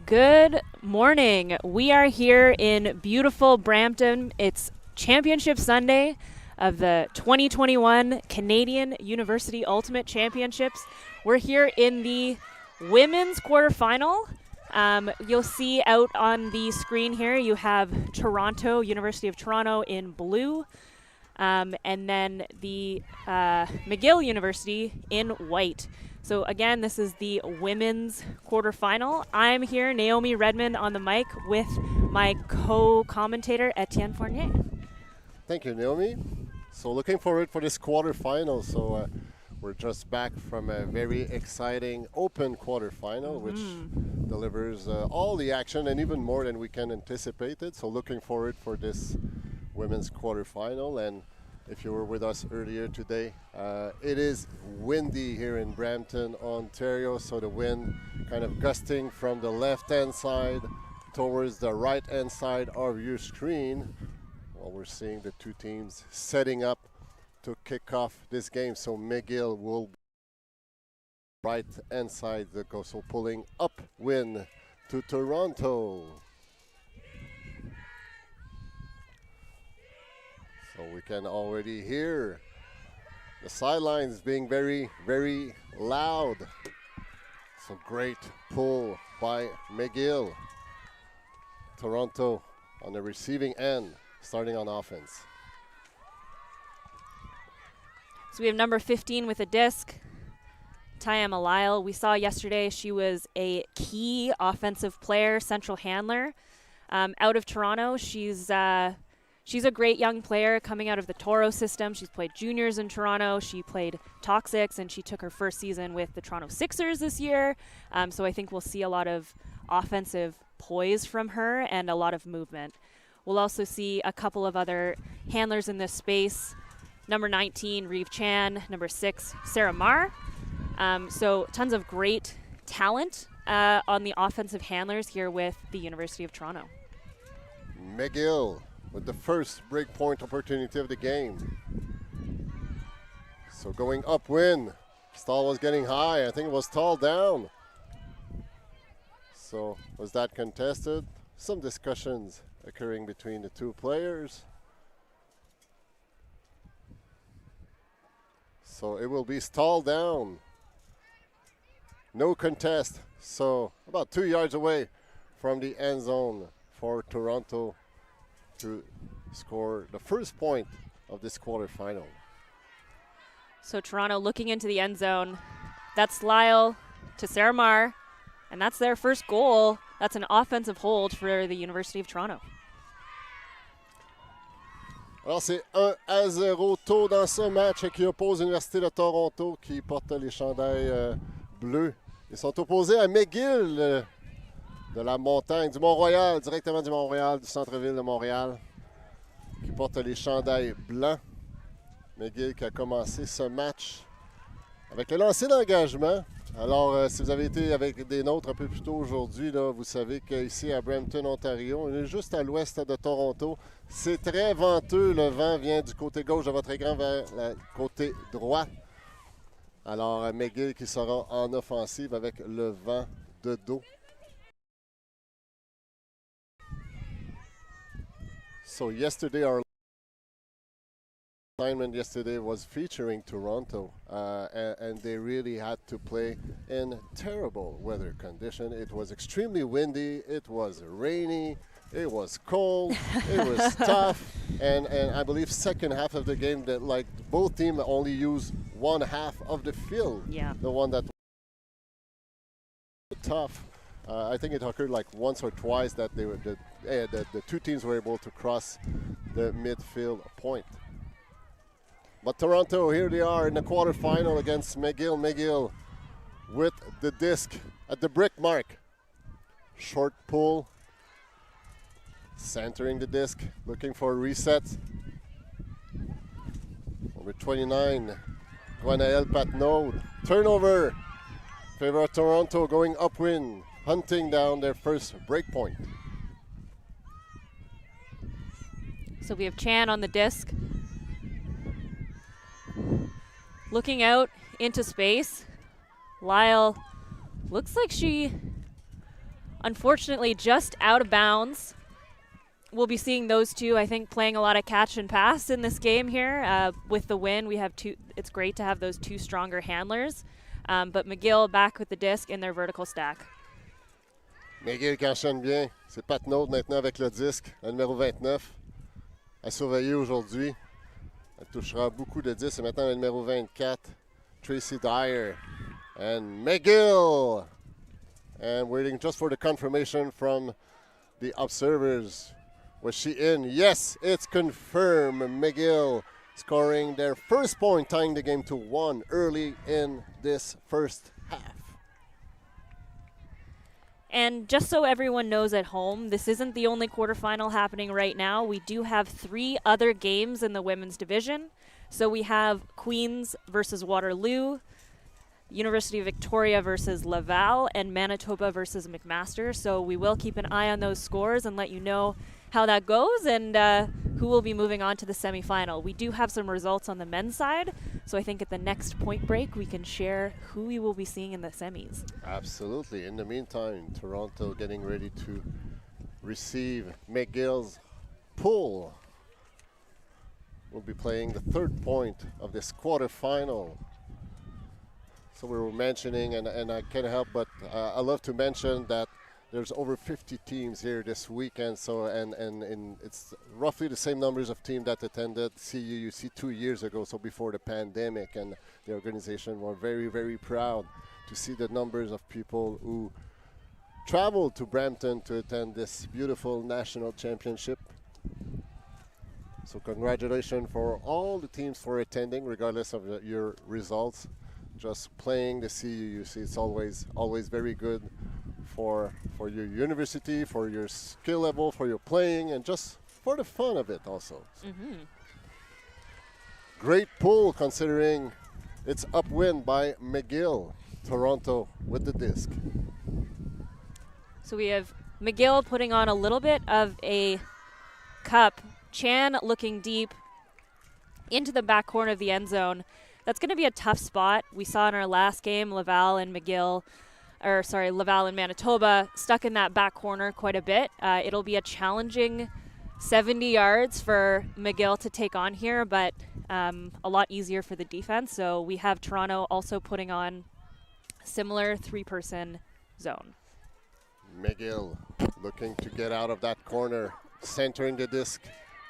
Good morning. We are here in beautiful Brampton. It's Championship Sunday of the 2021 Canadian University Ultimate Championships. We're here in the women's quarterfinal. You'll see out on the screen here, you have Toronto, University of Toronto in blue, and then the McGill University in white. So again, this is the women's quarterfinal. I'm here, Naomi Redmond, on the mic with my co-commentator, Etienne Fournier. Thank you, Naomi. So looking forward for this quarterfinal. So we're just back from a very exciting open quarterfinal, which delivers all the action and even more than we can anticipate it. So looking forward for this women's quarterfinal. And if you were with us earlier today, it is windy here in Brampton, Ontario. So the wind kind of gusting from the left-hand side towards the right-hand side of your screen. Well, we're seeing the two teams setting up to kick off this game. So McGill will be right-hand side, so pulling upwind to Toronto. So we can already hear the sidelines being very, very loud. So great pull by McGill. Toronto on the receiving end, starting on offense. So we have number 15 with a disc, Tyama Lyle. We saw yesterday she was a key offensive player, central handler. Out of Toronto, she's a great young player coming out of the Toro system. She's played juniors in Toronto. She played Toxics, and she took her first season with the Toronto Sixers this year. So I think we'll see a lot of offensive poise from her and a lot of movement. We'll also see a couple of other handlers in this space. Number 19, Reeve Chan. Number 6, Sarah Marr. So tons of great talent on the offensive handlers here with the University of Toronto. McGill with the first break point opportunity of the game. So going upwind. Stall was getting high. I think it was tall down. So was that contested? Some discussions occurring between the two players. So it will be stalled down. No contest. So about 2 yards away from the end zone for Toronto to score the first point of this quarterfinal. So Toronto looking into the end zone. That's Lyle to Sarah Marr, and that's their first goal. That's an offensive hold for the University of Toronto. Alors c'est 1-0 tôt dans ce match qui oppose l'Université de Toronto qui porte les chandails bleus. Ils sont opposés à McGill de la montagne, du Mont-Royal, directement du Mont-Royal, du centre-ville de Montréal, qui porte les chandails blancs. McGill qui a commencé ce match avec le lancer d'engagement. Alors, si vous avez été avec des nôtres un peu plus tôt aujourd'hui, vous savez qu'ici à Brampton, Ontario, on est juste à l'ouest de Toronto. C'est très venteux. Le vent vient du côté gauche de votre écran vers le côté droit. Alors, McGill qui sera en offensive avec le vent de dos. So yesterday, our assignment yesterday was featuring Toronto, and they really had to play in terrible weather condition. It was extremely windy, it was rainy, it was cold, it was tough, and I believe second half of the game that like both teams only used one half of the field. Yeah. The one that was tough. I think it occurred like once or twice that they were the two teams were able to cross the midfield point. But Toronto, here they are in the quarterfinal against McGill. McGill with the disc at the brick mark. Short pull. Centering the disc, looking for a reset. Number 29, Guanael Patnaud. Turnover. Favor of Toronto going upwind, hunting down their first break point. So we have Chan on the disc. Looking out into space. Lyle looks like she unfortunately just out of bounds. We'll be seeing those two, I think, playing a lot of catch and pass in this game here. With the win, we have two. It's great to have those two stronger handlers. But McGill back with the disc in their vertical stack. McGill qui enchaîne bien. C'est Patnaud maintenant avec le disque, le numéro 29. À surveiller aujourd'hui. Elle touchera beaucoup de disques. Et maintenant le numéro 24, Tracy Dyer. And McGill. And waiting just for the confirmation from the observers. Was she in? Yes, it's confirmed. McGill scoring their first point, tying the game to 1 early in this first half. And just so everyone knows at home, this isn't the only quarterfinal happening right now. We do have 3 other games in the women's division. So we have Queens versus Waterloo, University of Victoria versus Laval, and Manitoba versus McMaster. So we will keep an eye on those scores and let you know how that goes and who will be moving on to the semifinal. We do have some results on the men's side, so I think at the next point break we can share who we will be seeing in the semis. Absolutely. In the meantime, Toronto getting ready to receive McGill's pool. We'll be playing the third point of this quarterfinal. So we were mentioning, and I can't help but I love to mention that there's over 50 teams here this weekend, so and it's roughly the same numbers of teams that attended CUUC 2 years ago, so before the pandemic, and the organization were very, very proud to see the numbers of people who traveled to Brampton to attend this beautiful national championship. So congratulations for all the teams for attending, regardless of your results. Just playing the CUUC, it's always very good for your university, for your skill level, for your playing, and just for the fun of it also. Great pull considering it's upwind by McGill. Toronto with the disc. So we have McGill putting on a little bit of a cup. Chan looking deep into the back corner of the end zone. That's going to be a tough spot. We saw in our last game, Laval and Manitoba stuck in that back corner quite a bit. It'll be a challenging 70 yards for McGill to take on here, but a lot easier for the defense. So we have Toronto also putting on similar 3-person zone. McGill looking to get out of that corner, centering the disc,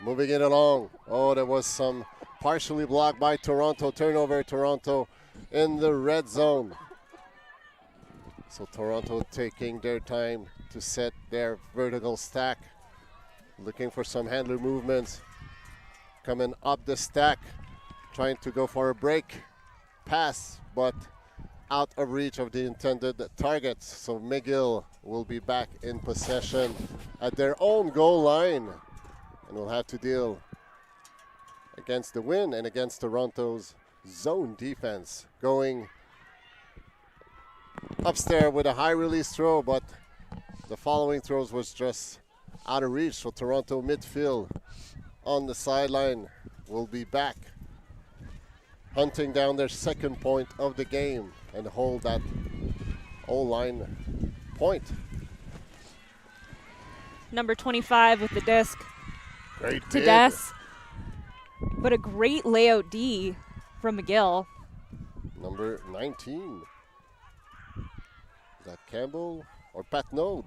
moving it along. Oh, there was some partially blocked by Toronto. Turnover, Toronto in the red zone. So Toronto taking their time to set their vertical stack. Looking for some handler movements. Coming up the stack. Trying to go for a break pass, but out of reach of the intended targets. So McGill will be back in possession at their own goal line. And will have to deal against the wind and against Toronto's zone defense. Going upstairs with a high release throw, but the following throws was just out of reach. So Toronto midfield on the sideline will be back, hunting down their second point of the game and hold that O-line point. Number 25 with the disc. Great to bid. Des. But a great layout D from McGill. Number 19. Is that Campbell or Patnaud?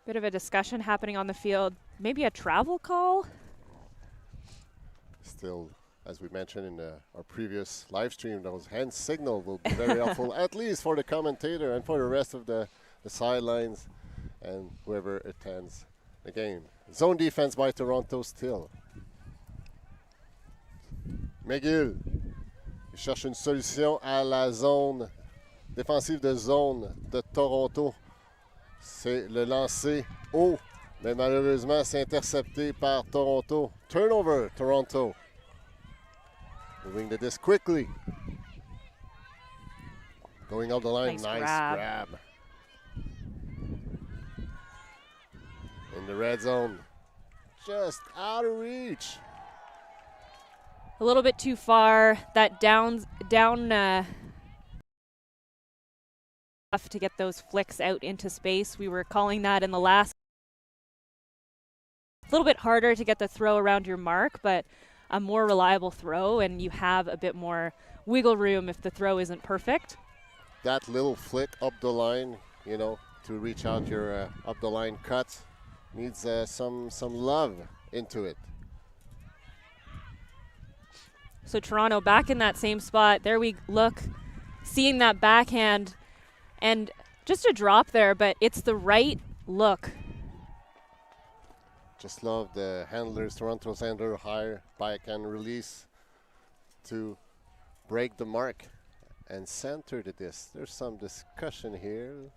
Bit of a discussion happening on the field. Maybe a travel call? Still, as we mentioned in our previous live stream, those hand signal will be very helpful, at least for the commentator and for the rest of the sidelines and whoever attends the game. Zone defense by Toronto still. McGill, il cherche une solution à la zone défensive de zone de Toronto. C'est le lancer haut, mais malheureusement c'est intercepté par Toronto. Turnover, Toronto. Moving the disc quickly. Going up the line, nice grab. In the red zone, just out of reach. a little bit too far. That down to get those flicks out into space. We were calling that in the last. A little bit harder to get the throw around your mark, but a more reliable throw, and you have a bit more wiggle room if the throw isn't perfect. That little flick up the line, you know, to reach out your up the line cut needs some love into it. So Toronto back in that same spot. There we look, seeing that backhand, and just a drop there, but it's the right look. Just love the handlers, Toronto's handler, higher backhand release to break the mark and center the disc. There's some discussion here.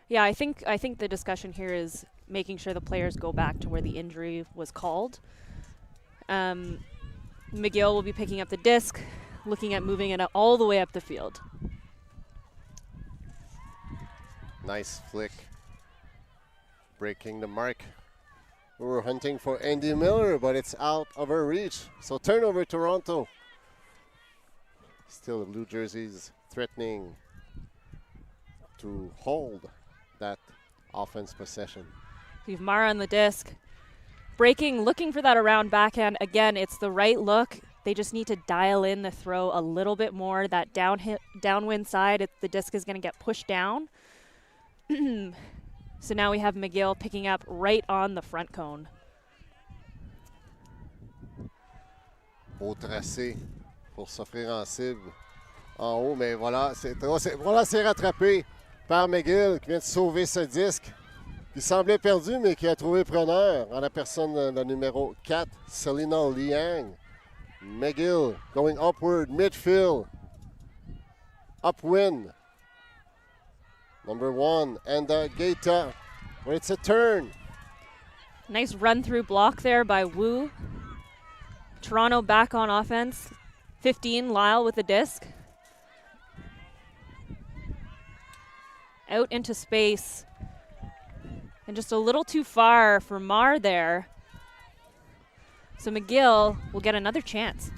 Yeah, I think the discussion here is making sure the players go back to where the injury was called. McGill will be picking up the disc, looking at moving it all the way up the field. Nice flick. Breaking the mark. We were hunting for Andy Miller, but it's out of our reach. So turnover Toronto. Still the Blue Jerseys threatening to hold that offense possession. We have Mara on the disc. Breaking, looking for that around backhand. Again, it's the right look. They just need to dial in the throw a little bit more. That downwind side, the disc is going to get pushed down. So now we have McGill picking up right on the front cone. Beau tracé pour s'offrir en cible. En haut, mais voilà, c'est rattrapé par McGill qui vient de sauver ce disque. Qui semblait perdu, mais qui a trouvé preneur en la personne de la numéro 4, Selena Liang. McGill going upward, midfield, upwind. Number 1, and Gaeta, where it's a turn. Nice run-through block there by Wu. Toronto back on offense. 15, Lyle with the disc. Out into space. And just a little too far for Mar there. So McGill will get another chance.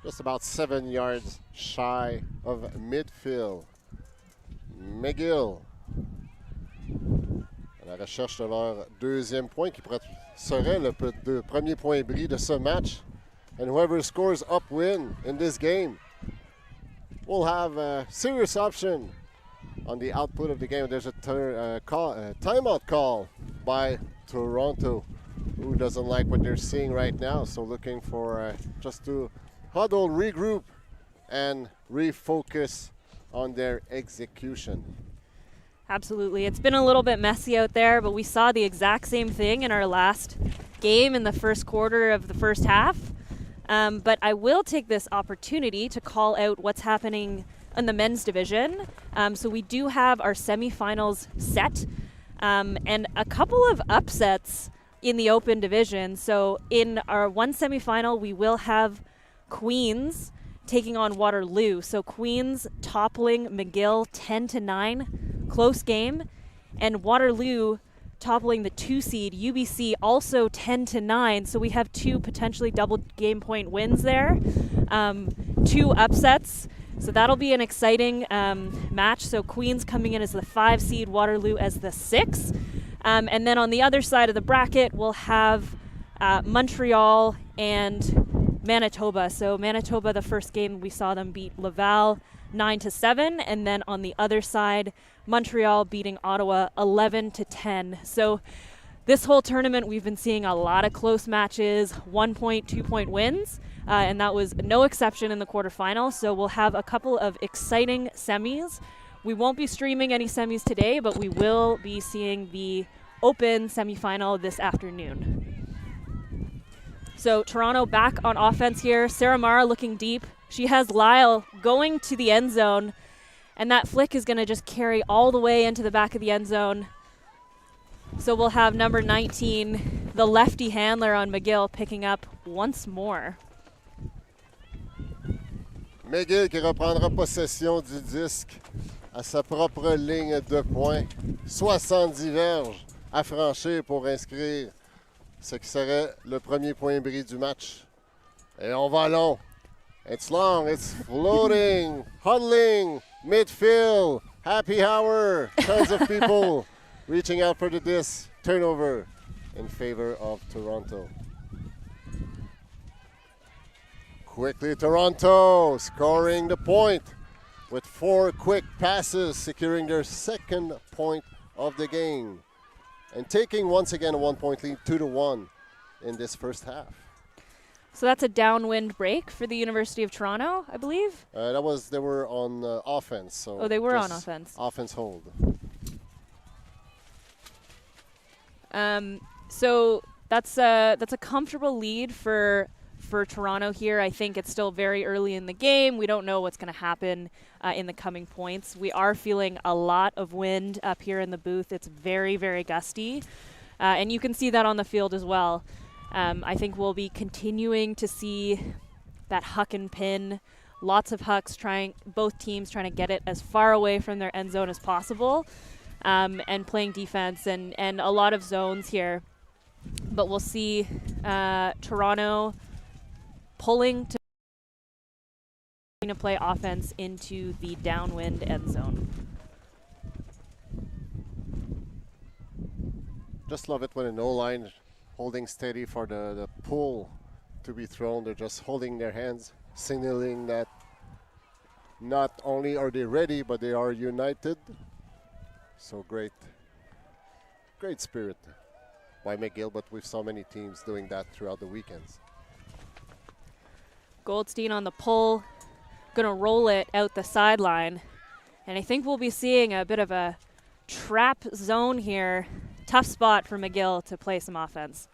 Just about 7 yards shy of midfield. McGill à la recherche de leur deuxième point qui serait le premier point bris de ce match. And whoever scores upwind in this game will have a serious option on the output of the game. There's a timeout call by Toronto, who doesn't like what they're seeing right now. So looking for just to huddle, regroup, and refocus on their execution. Absolutely. It's been a little bit messy out there, but we saw the exact same thing in our last game in the first quarter of the first half. But I will take this opportunity to call out what's happening in the men's division. So we do have our semifinals set and a couple of upsets in the open division. So in our one semifinal, we will have Queens taking on Waterloo. So Queens toppling McGill 10-9, close game, and Waterloo toppling the 2 seed UBC also 10-9. So we have 2 potentially double game point wins there, 2 upsets. So that'll be an exciting match. So Queens coming in as the 5 seed, Waterloo as the 6. And then on the other side of the bracket, we'll have Montreal and Manitoba. So Manitoba, the first game we saw them beat Laval 9-7, and then on the other side, Montreal beating Ottawa 11-10. So this whole tournament, we've been seeing a lot of close matches, 1 point, 2 point wins, and that was no exception in the quarterfinal. So we'll have a couple of exciting semis. We won't be streaming any semis today, but we will be seeing the open semifinal this afternoon. So Toronto back on offense here. Sarah Mara looking deep. She has Lyle going to the end zone, and that flick is going to just carry all the way into the back of the end zone. So we'll have number 19, the lefty handler on McGill, picking up once more. McGill qui reprendra possession du disque à sa propre ligne de points. 70 verges à franchir pour inscrire ce qui serait le premier point bris du match. Et on va long. It's long, it's floating, huddling, midfield, happy hour. Tons of people reaching out for the disc. Turnover in favor of Toronto. Quickly, Toronto scoring the point with 4 quick passes, securing their second point of the game and taking once again a 1-point lead, 2-1 in this first half. So that's a downwind break for the University of Toronto, I believe. They were on offense. So they were on offense. Offense hold. So that's a comfortable lead for Toronto here. I think it's still very early in the game. We don't know what's going to happen in the coming points. We are feeling a lot of wind up here in the booth. It's very, very gusty. And you can see that on the field as well. I think we'll be continuing to see that huck and pin. Lots of hucks both teams trying to get it as far away from their end zone as possible, and playing defense and a lot of zones here. But we'll see Toronto pulling to play offense into the downwind end zone. Just love it when an O-line holding steady for the pull to be thrown. They're just holding their hands, signaling that not only are they ready, but they are united. So great spirit by McGill, but we saw many teams doing that throughout the weekends. Goldstein on the pull, gonna roll it out the sideline. And I think we'll be seeing a bit of a trap zone here. Tough spot for McGill to play some offense.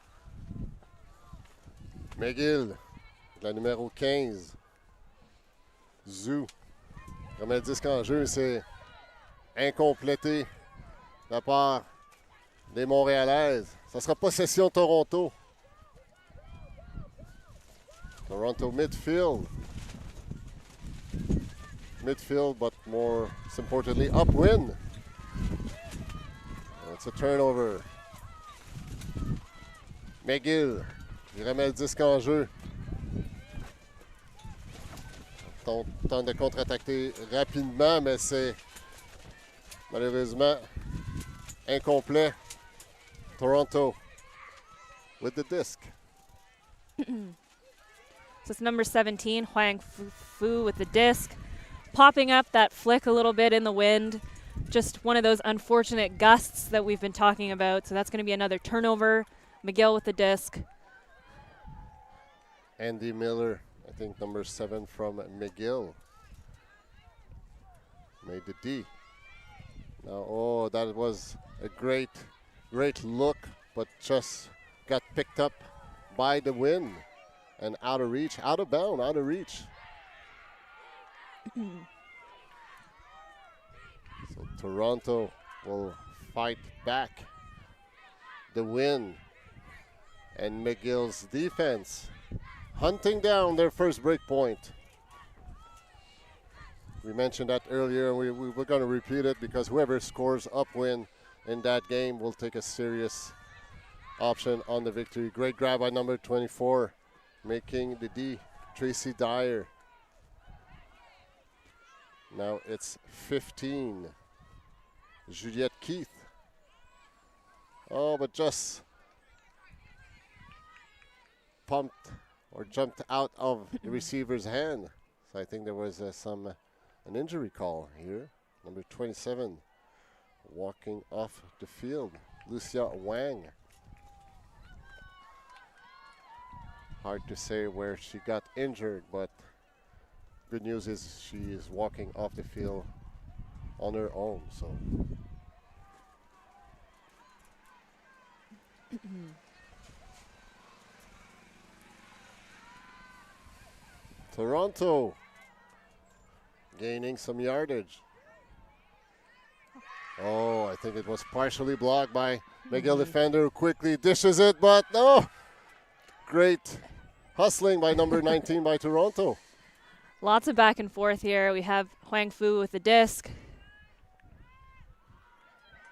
McGill, la numéro 15. Zou. Comme elle dit qu'en jeu, c'est incomplété de la part des Montréalaises. Ça sera possession Toronto. Toronto midfield. Midfield, but more importantly, upwind. It's a turnover. McGill, il remet le disque en jeu. Tente de contre-attaquer rapidement, mais c'est malheureusement incomplet. Toronto with the disc. So it's number 17, Huang Fu with the disc. Popping up that flick a little bit in the wind. Just one of those unfortunate gusts that we've been talking about. So that's going to be another turnover. McGill with the disc. Andy Miller, I think number 7 from McGill, made the D. Now, that was a great look, but just got picked up by the wind and out of reach, out of bound, out of reach. So Toronto will fight back the win, and McGill's defense hunting down their first break point. We mentioned that earlier, and we're going to repeat it because whoever scores upwind in that game will take a serious option on the victory. Great grab by number 24, making the D, Tracy Dyer. Now it's 15. Juliette Keith. But just pumped or jumped out of the receiver's hand. So I think there was an injury call here. Number 27 walking off the field, Lucia Wang. Hard to say where she got injured, but good news is she is walking off the field on her own. So Toronto gaining some yardage. I think it was partially blocked by McGill defender who quickly dishes it, but no. Great hustling by number 19 by Toronto. Lots of back and forth here. We have Huang Fu with the disc.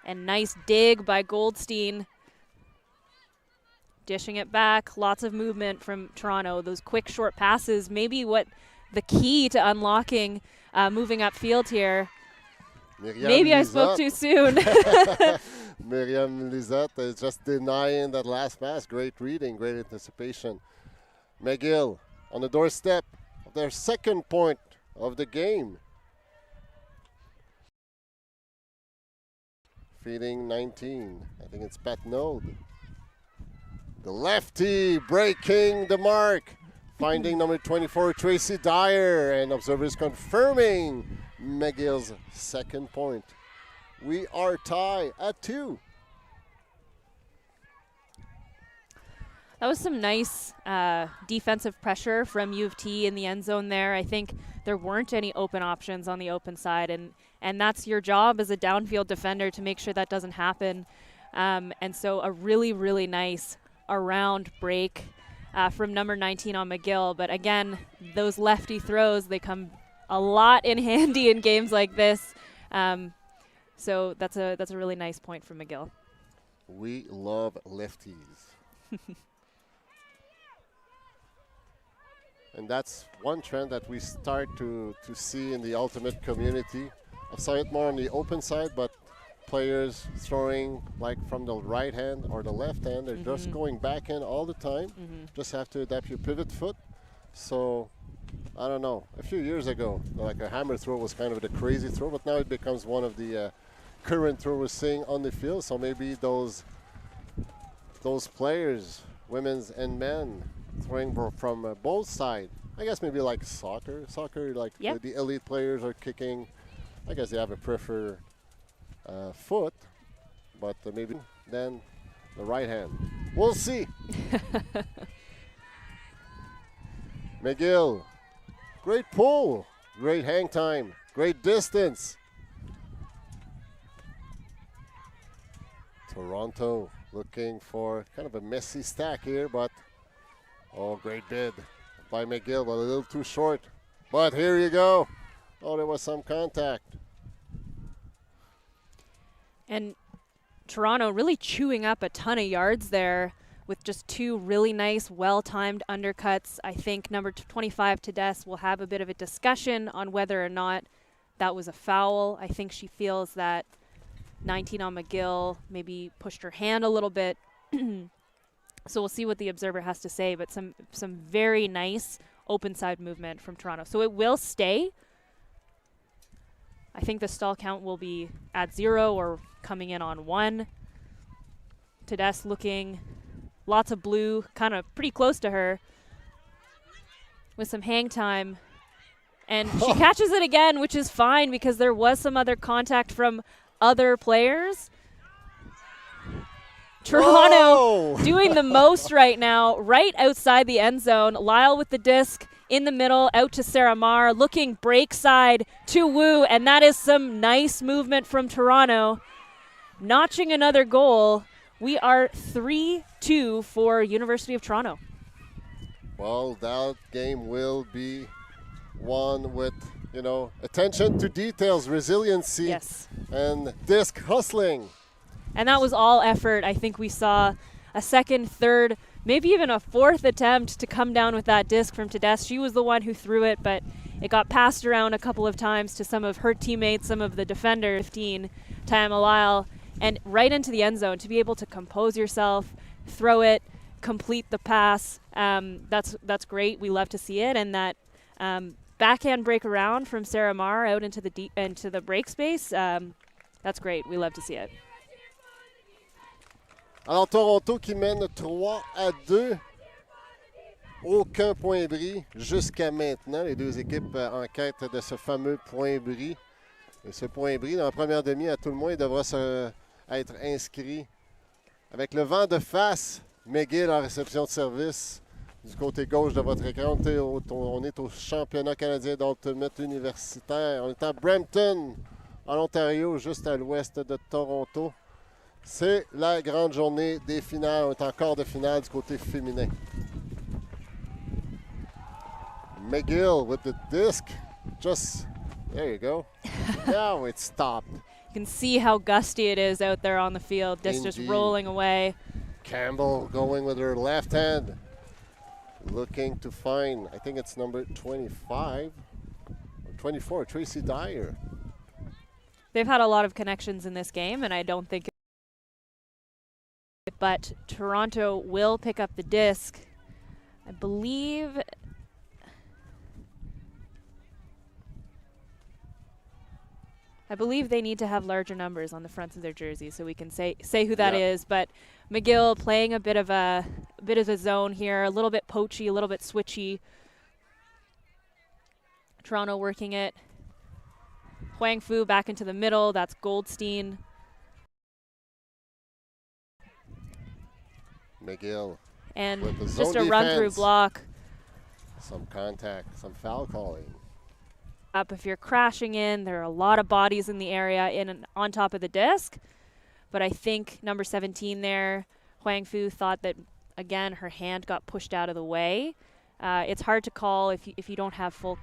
And nice dig by Goldstein. dishing it back. Lots of movement from Toronto. Those quick, short passes, maybe what the key to unlocking moving upfield here. Maybe I spoke too soon. Miriam Lisette is just denying that last pass. Great reading, great anticipation. McGill on the doorstep of their second point of the game. Feeding 19. I think it's Pat Node. The lefty breaking the mark. Finding number 24, Tracy Dyer. And observers confirming McGill's second point. We are tied at 2. That was some nice defensive pressure from U of T in the end zone there. I think there weren't any open options on the open side, and that's your job as a downfield defender to make sure that doesn't happen. And so a really, really nice around break from number 19 on McGill. But again, those lefty throws, they come a lot in handy in games like this. So that's a really nice point from McGill. We love lefties. And that's one trend that we start to see in the ultimate community. I've saw it more on the open side, but players throwing like from the right hand or the left hand, they're just going back in all the time. Just have to adapt your pivot foot. So, I don't know, a few years ago, like a hammer throw was kind of the crazy throw, but now it becomes one of the current throw we're seeing on the field. So maybe those players, women's and men, throwing from both sides. I guess maybe like soccer. Soccer, like the elite players are kicking. I guess they have a preferred foot, but maybe then the right hand. We'll see. McGill, great pull, great hang time, great distance. Toronto looking for kind of a messy stack here, but great bid by McGill, but a little too short. But here you go. Oh, there was some contact. And Toronto really chewing up a ton of yards there with just 2 really nice, well-timed undercuts. I think number 25, Tedesque, will have a bit of a discussion on whether or not that was a foul. I think she feels that 19 on McGill maybe pushed her hand a little bit. So we'll see what the observer has to say, but some very nice open side movement from Toronto. So it will stay. I think the stall count will be at 0 or coming in on 1. Tedesque looking, lots of blue, kind of pretty close to her with some hang time. And she catches it again, which is fine because there was some other contact from other players. Toronto doing the most right now, right outside the end zone. Lyle with the disc in the middle, out to Sarah Marr, looking break side to Woo, and that is some nice movement from Toronto. Notching another goal. We are 3-2 for University of Toronto. Well, that game will be one with, attention to details, resiliency, and disc hustling. And that was all effort. I think we saw a second, third, maybe even a fourth attempt to come down with that disc from Tedesque. She was the one who threw it, but it got passed around a couple of times to some of her teammates, some of the defenders, 15, Tayama Lyle, and right into the end zone to be able to compose yourself, throw it, complete the pass. That's great. We love to see it. And that backhand break around from Sarah Marr out into the break space, that's great. We love to see it. Alors, Toronto qui mène 3-2. Aucun point bris jusqu'à maintenant. Les deux équipes en quête de ce fameux point bris. Et ce point bris, dans la première demi, à tout le moins, il devra être inscrit. Avec le vent de face, McGill en réception de service. Du côté gauche de votre écran, on est au championnat canadien d'ultimate universitaire. On est à Brampton, en Ontario, juste à l'ouest de Toronto. C'est la grande journée des finales. On est en quart de finale du côté féminin. McGill with the disc. Just, there you go. Now it stopped. You can see how gusty it is out there on the field. Disc just rolling away. Campbell going with her left hand. Looking to find, I think it's number 25 or 24, Tracy Dyer. They've had a lot of connections in this game, and I don't think. But Toronto will pick up the disc. I believe. They need to have larger numbers on the fronts of their jerseys so we can say who that is. But McGill playing a bit of a zone here, a little bit poachy, a little bit switchy. Toronto working it. Huang Fu back into the middle. That's Goldstein. McGill. And with the just zone a run-through block. Some contact, some foul calling. Up if you're crashing in, there are a lot of bodies in the area in and on top of the disc. But I think number 17 there, Huang Fu, thought that, again, her hand got pushed out of the way. It's hard to call if you don't have full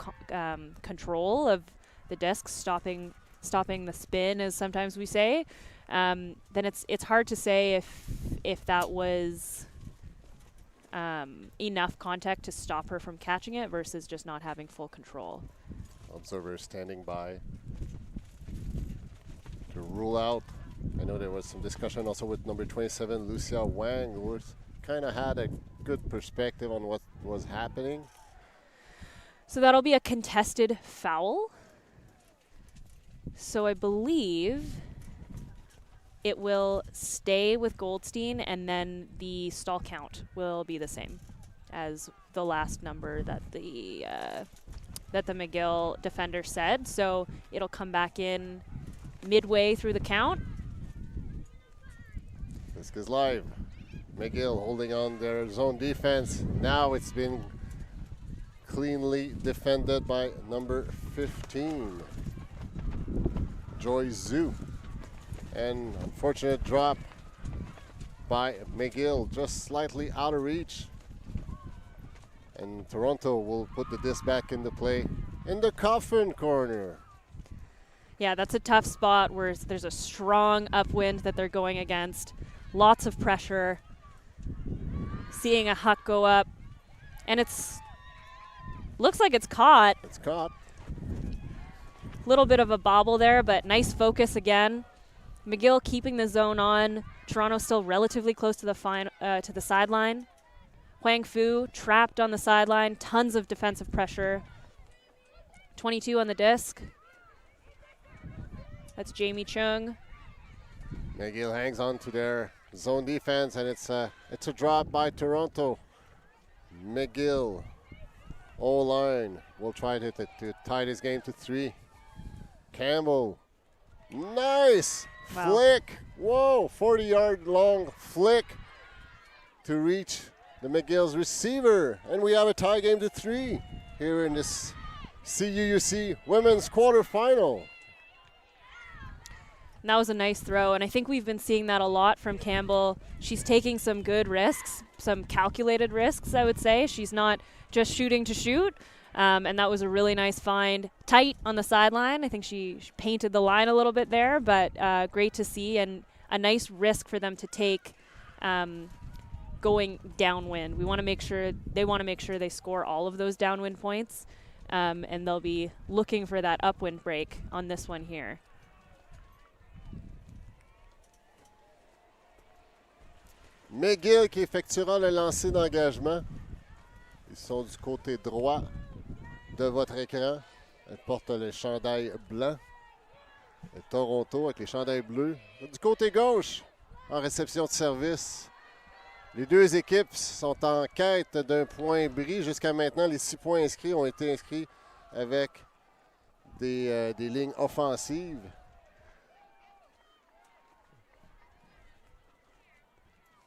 control of the disc, stopping the spin, as sometimes we say. Then it's hard to say if that was enough contact to stop her from catching it versus just not having full control. Observers standing by to rule out. I know there was some discussion also with number 27, Lucia Wang, who kind of had a good perspective on what was happening. So that'll be a contested foul. So I believe it will stay with Goldstein, and then the stall count will be the same as the last number that the McGill defender said. So it'll come back in midway through the count. Disc is live. McGill holding on their zone defense. Now it's been cleanly defended by number 15, Joy Zhu. And unfortunate drop by McGill, just slightly out of reach. And Toronto will put the disc back into play in the coffin corner. Yeah, that's a tough spot where there's a strong upwind that they're going against. Lots of pressure. Seeing a huck go up. And looks like it's caught. It's caught. Little bit of a bobble there, but nice focus again. McGill keeping the zone on. Toronto still relatively close to the sideline. Huang Fu trapped on the sideline. Tons of defensive pressure. 22 on the disc. That's Jamie Chung. McGill hangs on to their zone defense, and it's a drop by Toronto. McGill, O-line, will try to tie this game to 3. Campbell, nice flick. Whoa, 40-yard long flick to reach the McGill's receiver. And we have a tie game to 3 here in this CUUC women's quarterfinal. And that was a nice throw, and I think we've been seeing that a lot from Campbell. She's taking some good risks, some calculated risks, I would say. She's not just shooting to shoot, and that was a really nice find. Tight on the sideline. I think she painted the line a little bit there, but great to see, and a nice risk for them to take going downwind. They want to make sure they score all of those downwind points, and they'll be looking for that upwind break on this one here. McGill qui effectuera le lancer d'engagement. Ils sont du côté droit de votre écran. Elle porte le chandail blanc. Et Toronto avec les chandails bleus. Du côté gauche, en réception de service. Les deux équipes sont en quête d'un point bris. Jusqu'à maintenant, les 6 points inscrits ont été inscrits avec des lignes offensives.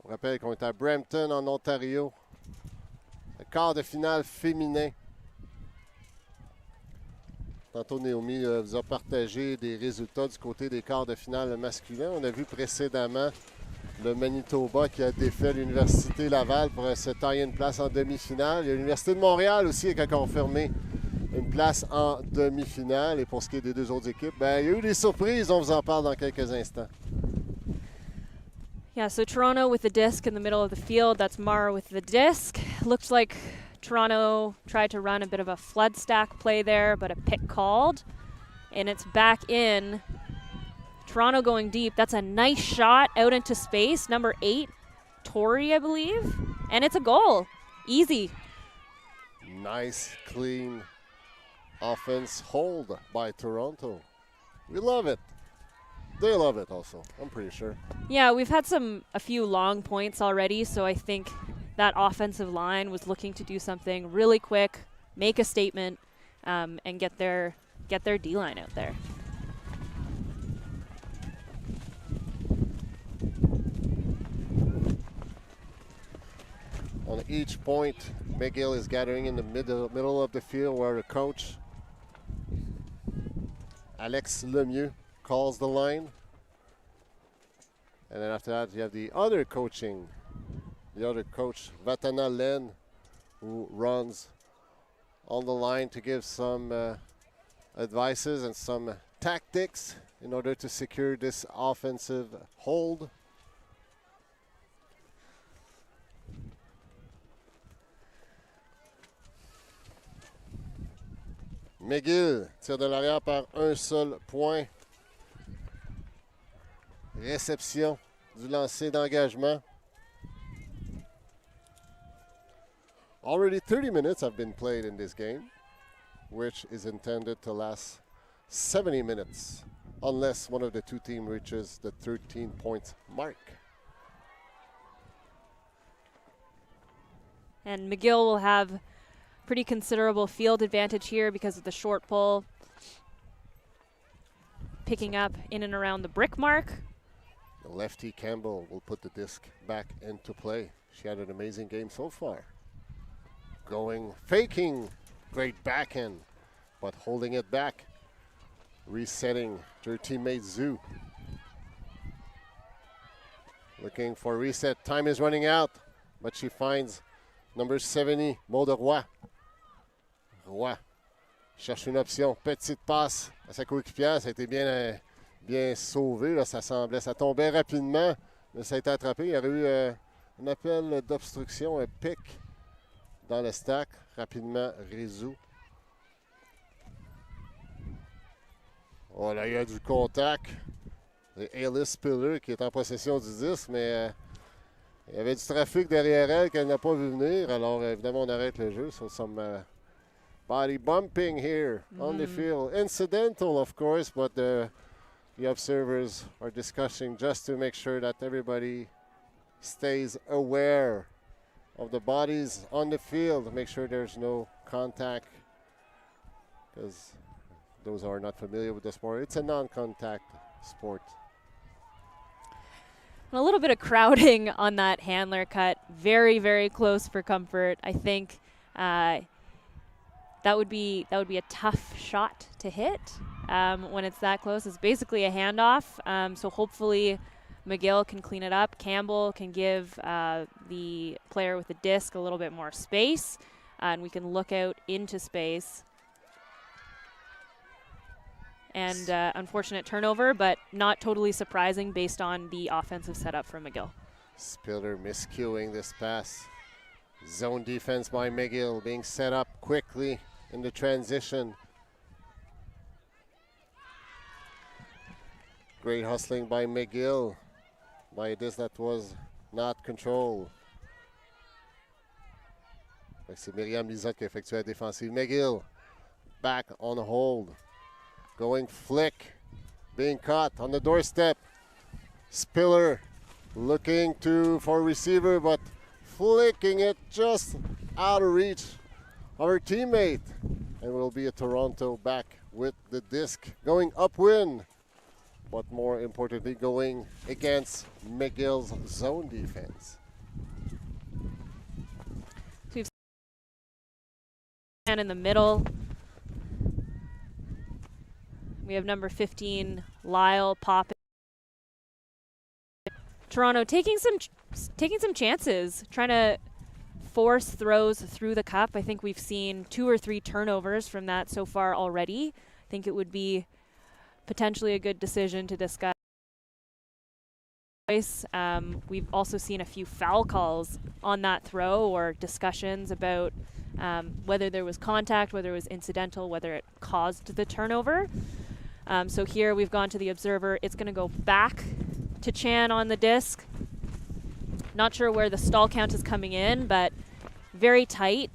On rappelle qu'on est à Brampton, en Ontario. Le quart de finale féminin. Tantôt, Naomi vous a partagé des résultats du côté des quarts de finale masculins. On a vu précédemment le Manitoba qui a défait l'Université Laval pour se tailler une place en demi-finale. Il y a l'Université de Montréal aussi qui a confirmé une place en demi-finale. Et pour ce qui est des deux autres équipes, il y a eu des surprises. On vous en parle dans quelques instants. Yeah, so Toronto with the disc in the middle of the field. That's Mara with the disc. Looked like Toronto tried to run a bit of a flood stack play there, but a pick called. And it's back in. Toronto going deep. That's a nice shot out into space. Number 8, Tori, I believe. And it's a goal. Easy. Nice, clean offense hold by Toronto. We love it. They love it also, I'm pretty sure. Yeah, we've had a few long points already, so I think that offensive line was looking to do something really quick, make a statement, and get their D-line out there. On each point, McGill is gathering in the middle of the field where the coach, Alex Lemieux, calls the line. And then after that, you have the other coach, Vatana Len, who runs on the line to give some advices and some tactics in order to secure this offensive hold. McGill tire de l'arrière par un seul point. Réception du lancer d'engagement. Already 30 minutes have been played in this game, which is intended to last 70 minutes, unless one of the two teams reaches the 13-point mark. And McGill will have pretty considerable field advantage here because of the short pull. Picking up in and around the brick mark. The lefty Campbell will put the disc back into play. She had an amazing game so far. Faking, great backhand, but holding it back. Resetting to her teammate Zhu. Looking for reset, time is running out, but she finds number 70, Maud Roy. Roy cherche une option, petite passe à sa coéquipière, ça a été bien sauvé, là, ça tombait rapidement, mais ça a été attrapé. Il y aurait eu un appel d'obstruction, un pic dans le stack, rapidement résolu. Oh là, il y a du contact. C'est Alice Spiller qui est en possession du disque, mais il y avait du trafic derrière elle qu'elle n'a pas vu venir. Alors évidemment, on arrête le jeu. So some body bumping here on the field. Incidental, of course, but the observers are discussing just to make sure that everybody stays aware of the bodies on the field, make sure there's no contact, because those who are not familiar with the sport, it's a non-contact sport. A little bit of crowding on that handler cut. Very, very close for comfort. I think that would be a tough shot to hit when it's that close. It's basically a handoff. So hopefully McGill can clean it up. Campbell can give the player with the disc a little bit more space, and we can look out into space. And unfortunate turnover, but not totally surprising based on the offensive setup from McGill. Spiller miscuing this pass. Zone defense by McGill being set up quickly in the transition. Great hustling by McGill. By this that was not controlled. C'est Myriam Lizotte qui effectue la défensive. McGill back on hold. Going flick, being caught on the doorstep. Spiller looking for a receiver, but flicking it just out of reach of her teammate. And will be a Toronto back with the disc going upwind, but more importantly going against McGill's zone defense. So we've and in the middle. We have number 15, Lyle popping. Toronto taking some chances, trying to force throws through the cup. I think we've seen 2 or 3 turnovers from that so far already. I think it would be potentially a good decision to discuss. We've also seen a few foul calls on that throw, or discussions about whether there was contact, whether it was incidental, whether it caused the turnover. So here we've gone to the observer. It's going to go back to Chan on the disc. Not sure where the stall count is coming in, but very tight.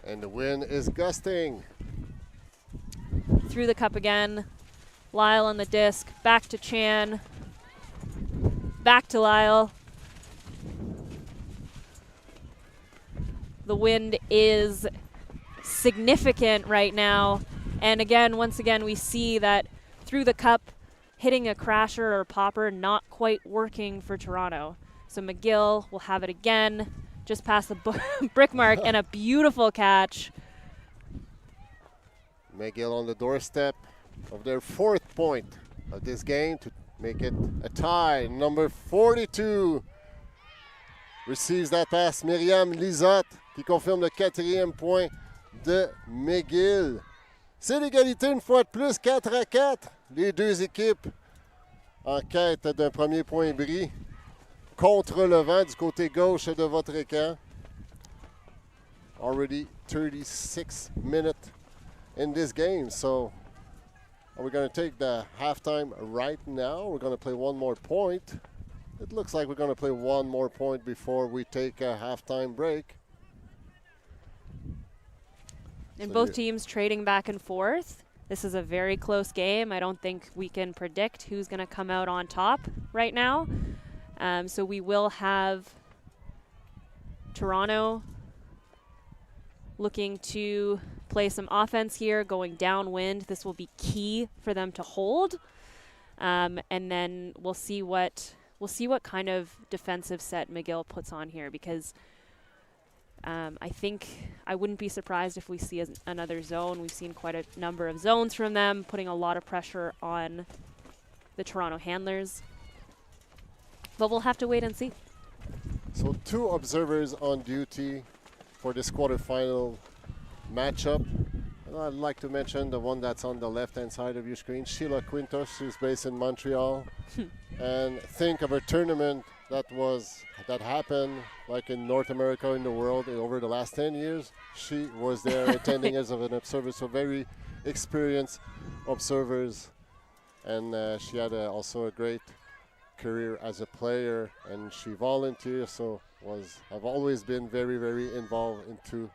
And the wind is gusting. Through the cup again. Lyle on the disc. Back to Chan. Back to Lyle. The wind is significant right now. And again, once again, we see that through the cup, hitting a crasher or a popper, not quite working for Toronto. So McGill will have it again, just past the brick mark, and a beautiful catch. McGill on the doorstep of their 4th point of this game to make it a tie. Number 42 receives that passe. Myriam Lizotte qui confirme le 4e point de McGill. C'est l'égalité une fois de plus, 4-4. Les deux équipes en quête d'un premier point bris contre le vent du côté gauche de votre écran. Already 36 minutes in this game, so are we going to take the halftime right now? We're going to play one more point. It looks like we're going to play one more point before we take a halftime break. And both teams trading back and forth. This is a very close game. I don't think we can predict who's going to come out on top right now. So we will have Toronto looking to play some offense here, going downwind. This will be key for them to hold. And then we'll see what kind of defensive set McGill puts on here, because I think I wouldn't be surprised if we see another zone. We've seen quite a number of zones from them, putting a lot of pressure on the Toronto handlers. But we'll have to wait and see. So 2 observers on duty for this quarterfinal matchup. And I'd like to mention the one that's on the left-hand side of your screen, Sheila Quintos. She's based in Montreal. And think of a tournament that happened like in North America, in the world, over the last 10 years. She was there attending as an observer, so very experienced observers. And she had also a great career as a player, and she volunteered, so have always been very, very involved into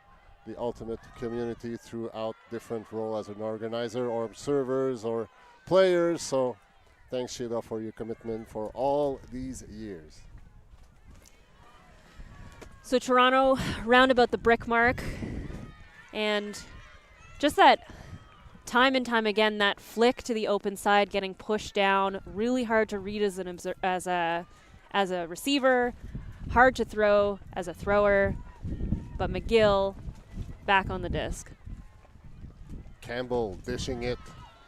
the ultimate community throughout different roles as an organizer or observers or players. So thanks, Sheila, for your commitment for all these years. So Toronto round about the brick mark, and just that time and time again, that flick to the open side, getting pushed down, really hard to read as a receiver, hard to throw as a thrower, but McGill back on the disc. Campbell dishing it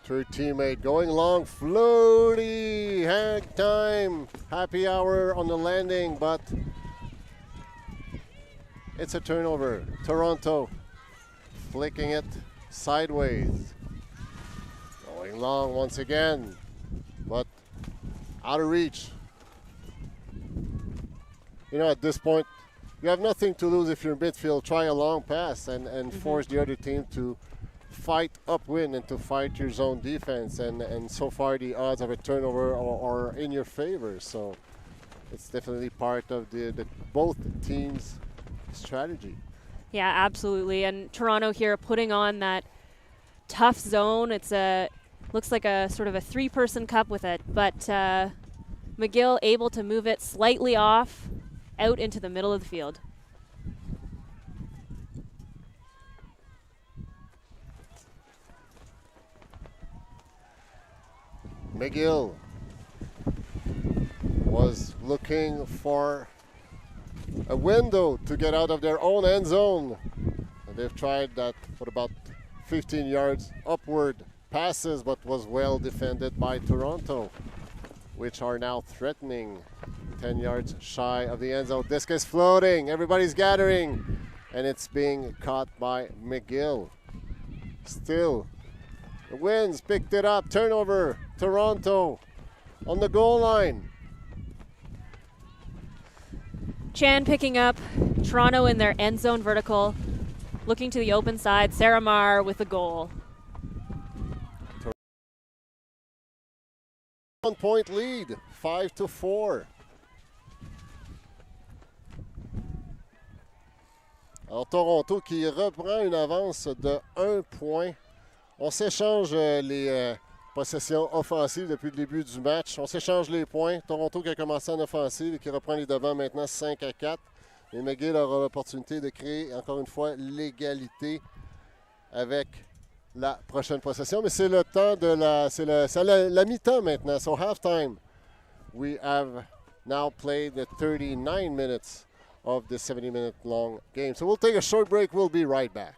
to her teammate, going long, floaty, hang time, happy hour on the landing, but it's a turnover. Toronto flicking it sideways. Going long once again, but out of reach. You know, at this point, you have nothing to lose if you're in midfield. Try a long pass and force the other team to fight upwind and to fight your zone defense. And so far, the odds of a turnover are in your favor. So it's definitely part of the both teams' strategy. Yeah, absolutely. And Toronto here putting on that tough zone. Looks like a sort of a 3-person cup with it, but McGill able to move it slightly off out into the middle of the field. McGill was looking for a window to get out of their own end zone. And they've tried that for about 15 yards upward passes, but was well defended by Toronto, which are now threatening 10 yards shy of the end zone. Disc is floating, everybody's gathering, and it's being caught by McGill. Still, the Winds picked it up, turnover, Toronto. on the goal line. Chan picking up Toronto in their end zone vertical, looking to the open side. Sarah Marr with the goal. 1 point lead, 5-4. Alors Toronto qui reprend une avance de 1 point. On s'échange les possessions offensives depuis le début du match. On s'échange les points. Toronto qui a commencé en offensive et qui reprend les devants maintenant 5-4. Et McGill aura l'opportunité de créer encore une fois l'égalité avec la prochaine possession. Mais c'est le temps de la mi-temps maintenant. So halftime, we have now played the 39 minutes of this 70-minute long game. So we'll take a short break. We'll be right back.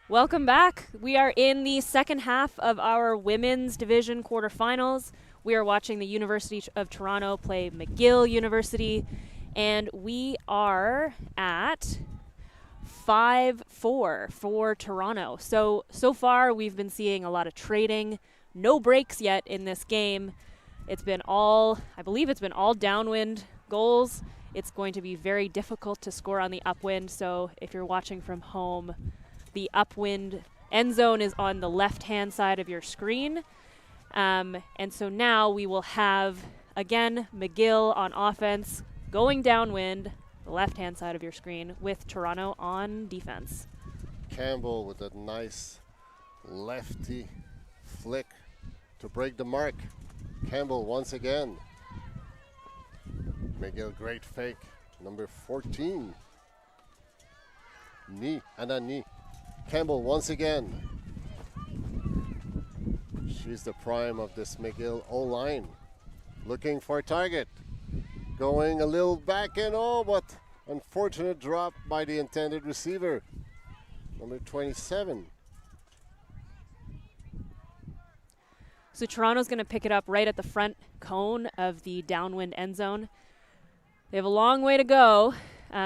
Welcome back. We are in the second half of our women's division quarterfinals. We are watching the University of Toronto play McGill University, and we are at 5-4 for Toronto. So far we've been seeing a lot of trading, no breaks yet in this game. It's been all, I believe it's been all downwind goals. It's going to be very difficult to score on the upwind, so if you're watching from home, the upwind end zone is on the left-hand side of your screen. And so now we will have, again, McGill on offense going downwind, the left-hand side of your screen, with Toronto on defense. Campbell with a nice lefty flick to break the mark. Campbell once again. McGill, great fake. Number 14. Anna Knee. Campbell once again. She's the prime of this McGill O-line. Looking for a target. Going a little back and but unfortunate drop by the intended receiver. Number 27. So Toronto's going to pick it up right at the front cone of the downwind end zone. They have a long way to go,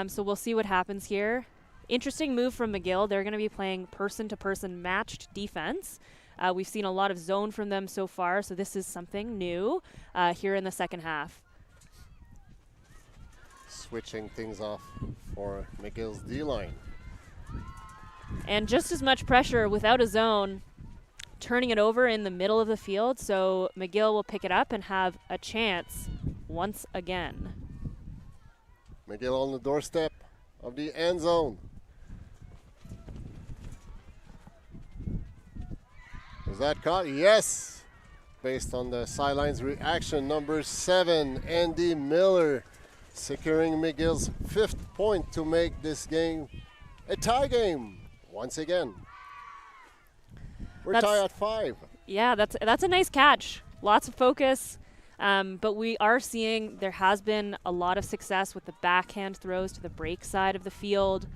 so we'll see what happens here. Interesting move from McGill. They're going to be playing person-to-person matched defense. We've seen a lot of zone from them so far, so this is something new here in the second half. Switching things off for McGill's D-line. And just as much pressure without a zone, turning it over in the middle of the field, so McGill will pick it up and have a chance once again. McGill on the doorstep of the end zone. Was that caught? Yes! Based on the sidelines reaction, number 7, Andy Miller, securing McGill's 5th point to make this game a tie game once again. We're tied at 5. Yeah, that's a nice catch. Lots of focus, but we are seeing there has been a lot of success with the backhand throws to the break side of the field.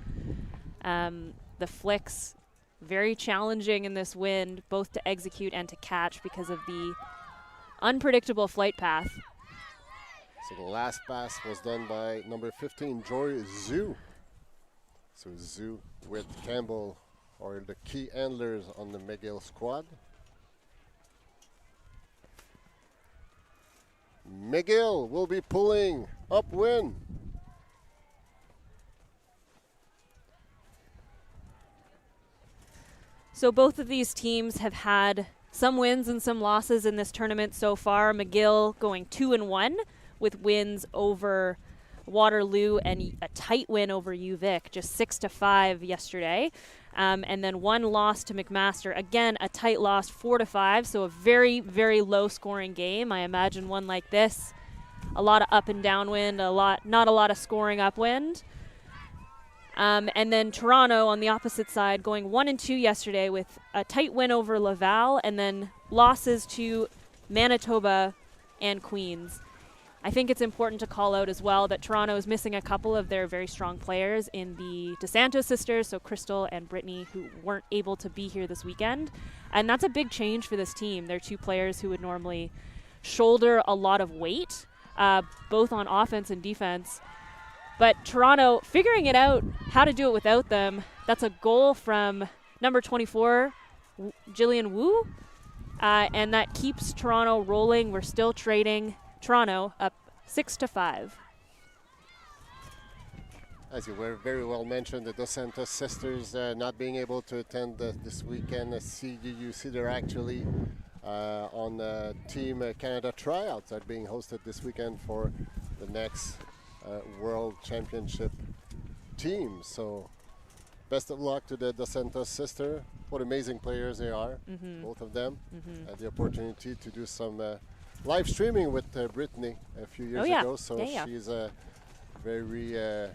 The flicks, very challenging in this wind, both to execute and to catch because of the unpredictable flight path. So the last pass was done by number 15, Joy Zhu. So Zhu with Campbell are the key handlers on the McGill squad. McGill will be pulling upwind. So both of these teams have had some wins and some losses in this tournament so far. McGill going 2-1 with wins over Waterloo and a tight win over UVic, just 6-5 yesterday. And then one loss to McMaster. Again, a tight loss, 4-5, so a very, very low-scoring game. I imagine one like this, a lot of up and downwind, not a lot of scoring upwind. And then Toronto on the opposite side going 1-2 yesterday with a tight win over Laval and then losses to Manitoba and Queens. I think it's important to call out as well that Toronto is missing a couple of their very strong players in the DeSantos sisters, so Crystal and Brittany, who weren't able to be here this weekend. And that's a big change for this team. They're two players who would normally shoulder a lot of weight, both on offense and defense. But Toronto figuring it out how to do it without them. That's a goal from number 24, Jillian Wu. And that keeps Toronto rolling. We're still trading. Toronto up 6-5. As you were very well mentioned, the Dos Santos sisters not being able to attend this weekend. CUUC, they're actually on Team Canada tryouts are being hosted this weekend for the next World Championship team. So best of luck to the Dos Santos sister. What amazing players they are, both of them. Had the opportunity to do some live streaming with Brittany a few years ago, so she's very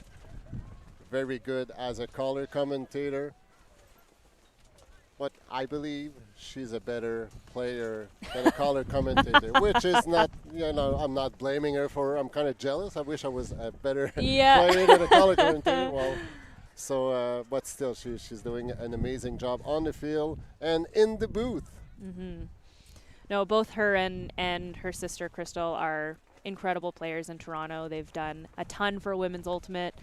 good as a color commentator. But I believe she's a better player than a color commentator, which is not, I'm not blaming her for. I'm kind of jealous. I wish I was a better player than a color commentator. Well, So, but still, she's doing an amazing job on the field and in the booth. No, both her and her sister Crystal are incredible players in Toronto. They've done a ton for women's ultimate.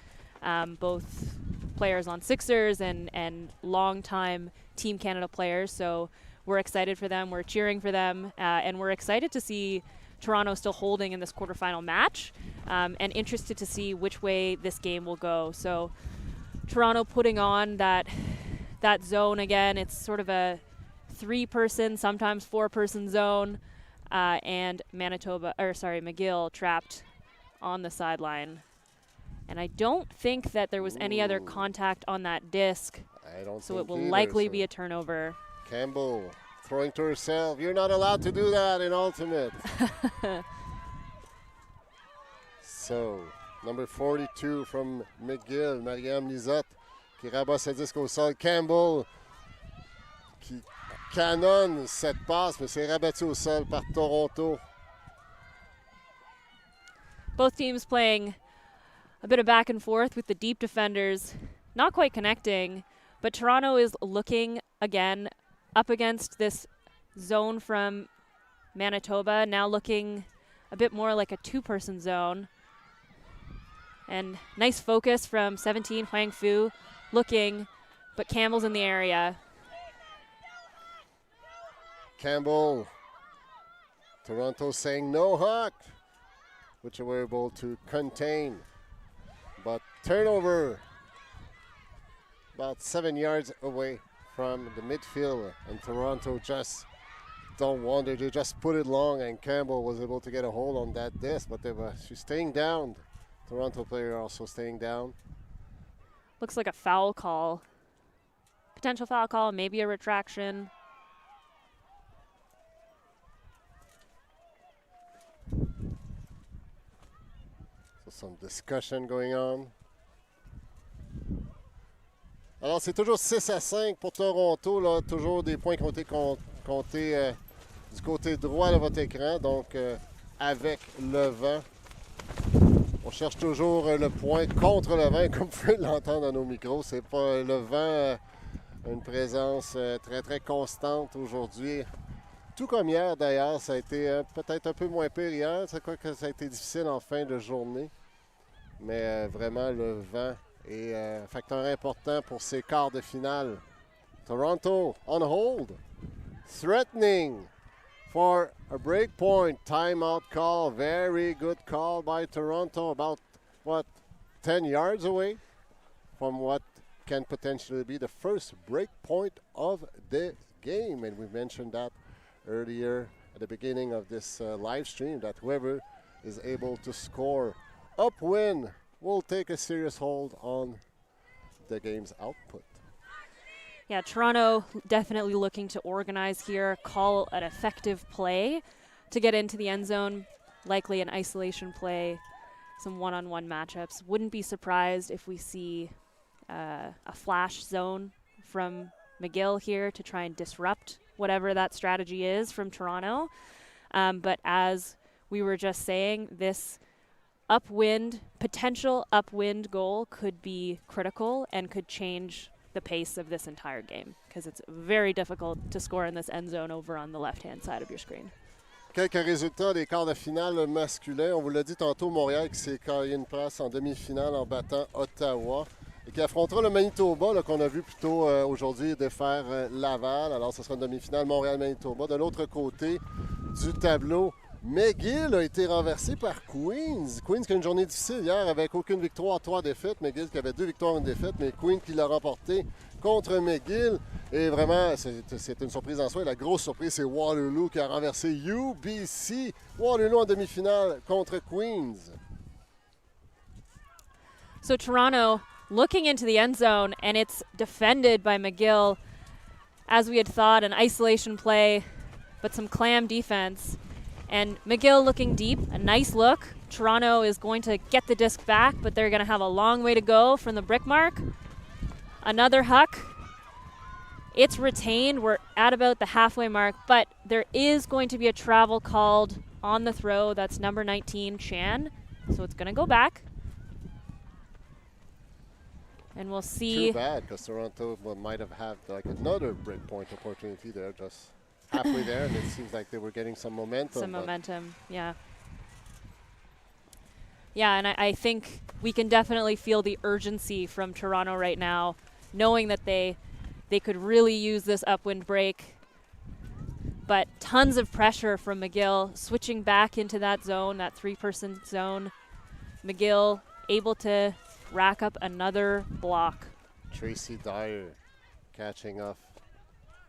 Both players on Sixers and long-time Team Canada players. So we're excited for them. We're cheering for them, and we're excited to see Toronto still holding in this quarterfinal match, and interested to see which way this game will go. So Toronto putting on that zone again. It's sort of a 3-person, sometimes 4-person zone, and McGill trapped on the sideline. And I don't think that there was any other contact on that disc. I don't so think it will either, likely be a turnover. Campbell throwing to herself. You're not allowed to do that in ultimate. So, number 42 from McGill, Mariam Lizotte, qui rabat ce disque au sol. Campbell qui canonne cette passe, mais c'est rabattu au sol par Toronto. Both teams playing a bit of back and forth with the deep defenders, not quite connecting, but Toronto is looking again up against this zone from Manitoba, now looking a bit more like a 2-person zone. And nice focus from 17, Huang Fu, looking, but Campbell's in the area. Campbell, Toronto saying no Hawk, which they were able to contain. But turnover about 7 yards away from the midfield, and Toronto just don't wonder. They just put it long, and Campbell was able to get a hold on that disc, but she's staying down. Toronto player also staying down. Looks like a foul call. Potential foul call, maybe a retraction. So some discussion going on. Alors, c'est toujours 6-5 pour Toronto. Là. Toujours des points qui ont été comptés du côté droit de votre écran. Donc, avec le vent. On cherche toujours le point contre le vent, comme vous pouvez l'entendre dans nos micros. C'est pas le vent, une présence très, très constante aujourd'hui. Tout comme hier, d'ailleurs, ça a été peut-être un peu moins pire hier. C'est quoi que ça a été difficile en fin de journée. Mais vraiment, le vent est un facteur important pour ces quarts de finale. Toronto on hold, threatening for a break point. Timeout call, very good call by Toronto. About, 10 yards away from what can potentially be the first break point of the game. And we mentioned that earlier at the beginning of this live stream, that whoever is able to score upwind will take a serious hold on the game's output. Yeah, Toronto definitely looking to organize here, call an effective play to get into the end zone, likely an isolation play, some one-on-one matchups. Wouldn't be surprised if we see a flash zone from McGill here to try and disrupt whatever that strategy is from Toronto. But as we were just saying, this potential upwind goal could be critical and could change the pace of this entire game, because it's very difficult to score in this end zone over on the left-hand side of your screen. Quelques résultats des quarts de finale masculins. On vous l'a dit tantôt, Montréal qui s'est carré une place en demi-finale en battant Ottawa et qui affrontera le Manitoba là, qu'on a vu plus tôt aujourd'hui défaire Laval. Alors, ce sera une demi-finale Montréal-Manitoba. De l'autre côté du tableau, McGill a été renversé par Queens. Queens qui a une journée difficile hier avec aucune victoire, 3 défaites. McGill qui avait 2 victoires, 1 défaite, mais Queens qui l'a remporté contre McGill. Et vraiment, c'est une surprise en soi. Et la grosse surprise, c'est Waterloo qui a renversé UBC. Waterloo en demi-finale contre Queens. So Toronto looking into the end zone, and it's defended by McGill. As we had thought, an isolation play, but some clam defense. And McGill looking deep, a nice look. Toronto is going to get the disc back, but they're going to have a long way to go from the brick mark. Another huck. It's retained. We're at about the halfway mark, but there is going to be a travel called on the throw. That's number 19, Chan. So it's going to go back. And we'll see. Too bad, because Toronto might have had like another break point opportunity there, just halfway there, and it seems like they were getting some momentum. Some momentum, yeah. Yeah, and I think we can definitely feel the urgency from Toronto right now, knowing that they could really use this upwind break. But tons of pressure from McGill, switching back into that zone, that 3-person zone. McGill able to rack up another block. Tracy Dyer catching off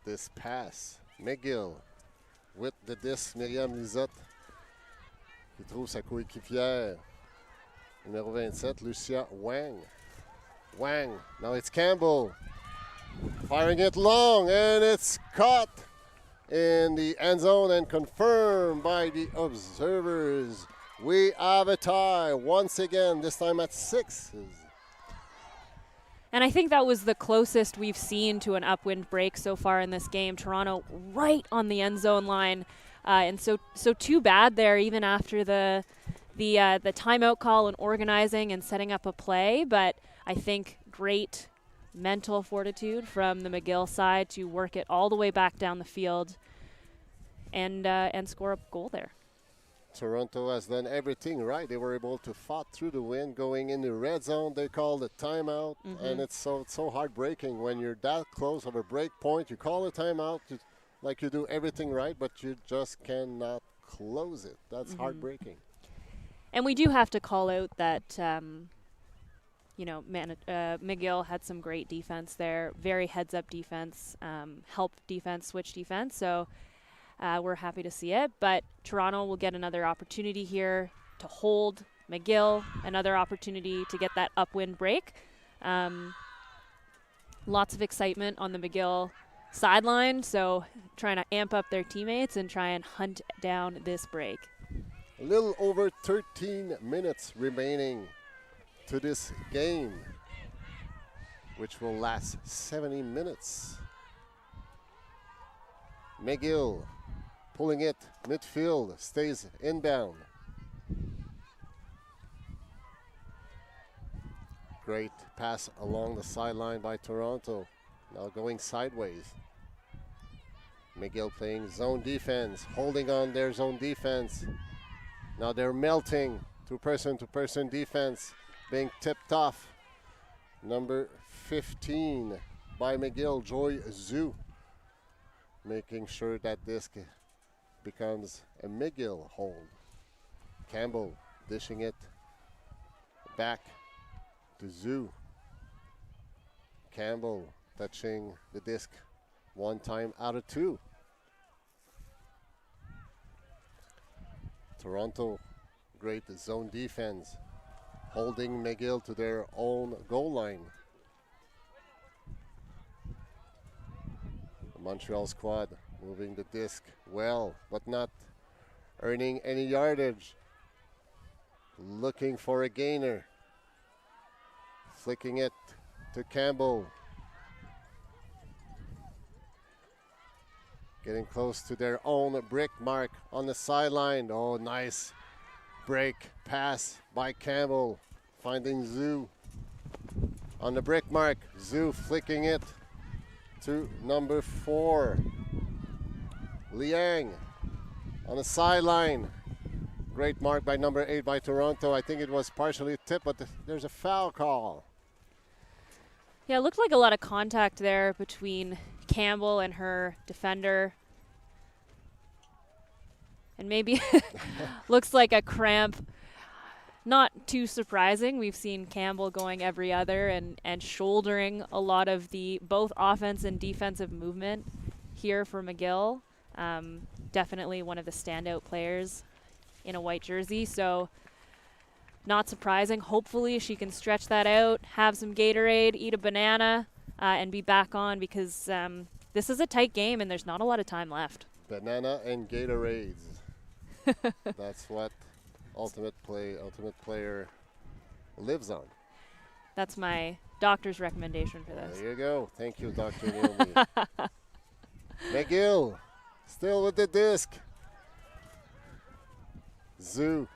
this pass. McGill with the disc, Myriam Lizotte qui trouve sa coéquipière numéro 27, Lucia Wang. Wang, now it's Campbell firing it long, and it's caught in the end zone and confirmed by the observers. We have a tie once again, this time at 6. And I think that was the closest we've seen to an upwind break so far in this game. Toronto right on the end zone line. And so too bad there, even after the timeout call and organizing and setting up a play. But I think great mental fortitude from the McGill side to work it all the way back down the field and score a goal there. Toronto has done everything right. They were able to fight through the wind, going in the red zone. They called a timeout, and it's so heartbreaking when you're that close of a break point. You call a timeout, like you do everything right, but you just cannot close it. That's heartbreaking. And we do have to call out that, McGill had some great defense there, very heads-up defense, help defense, switch defense. So we're happy to see it. But Toronto will get another opportunity here to hold McGill, another opportunity to get that upwind break. Lots of excitement on the McGill sideline, so trying to amp up their teammates and try and hunt down this break. A little over 13 minutes remaining to this game, which will last 70 minutes. McGill pulling it midfield, stays inbound. Great pass along the sideline by Toronto. Now going sideways. McGill playing zone defense, holding on their zone defense. Now they're melting to person defense, being tipped off. Number 15 by McGill, Joy Zhu, making sure that this becomes a McGill hold. Campbell dishing it back to Zhu. Campbell touching the disc one time out of 2. Toronto, great zone defense, holding McGill to their own goal line. The Montreal squad moving the disc well, but not earning any yardage. Looking for a gainer. Flicking it to Campbell. Getting close to their own brick mark on the sideline. Oh, nice break pass by Campbell. Finding Zhu on the brick mark. Zhu flicking it to number 4. Liang on the sideline. Great mark by number 8 by Toronto. I think it was partially tipped, but there's a foul call. Yeah, it looked like a lot of contact there between Campbell and her defender. And maybe looks like a cramp. Not too surprising. We've seen Campbell going every other and shouldering a lot of the both offense and defensive movement here for McGill. Definitely one of the standout players in a white jersey. So not surprising. Hopefully she can stretch that out, have some Gatorade, eat a banana, and be back on, because this is a tight game and there's not a lot of time left. Banana and Gatorades. That's what Ultimate Player lives on. That's my doctor's recommendation for this. There you go. Thank you, Dr. Naomi. McGill still with the disc. Zhu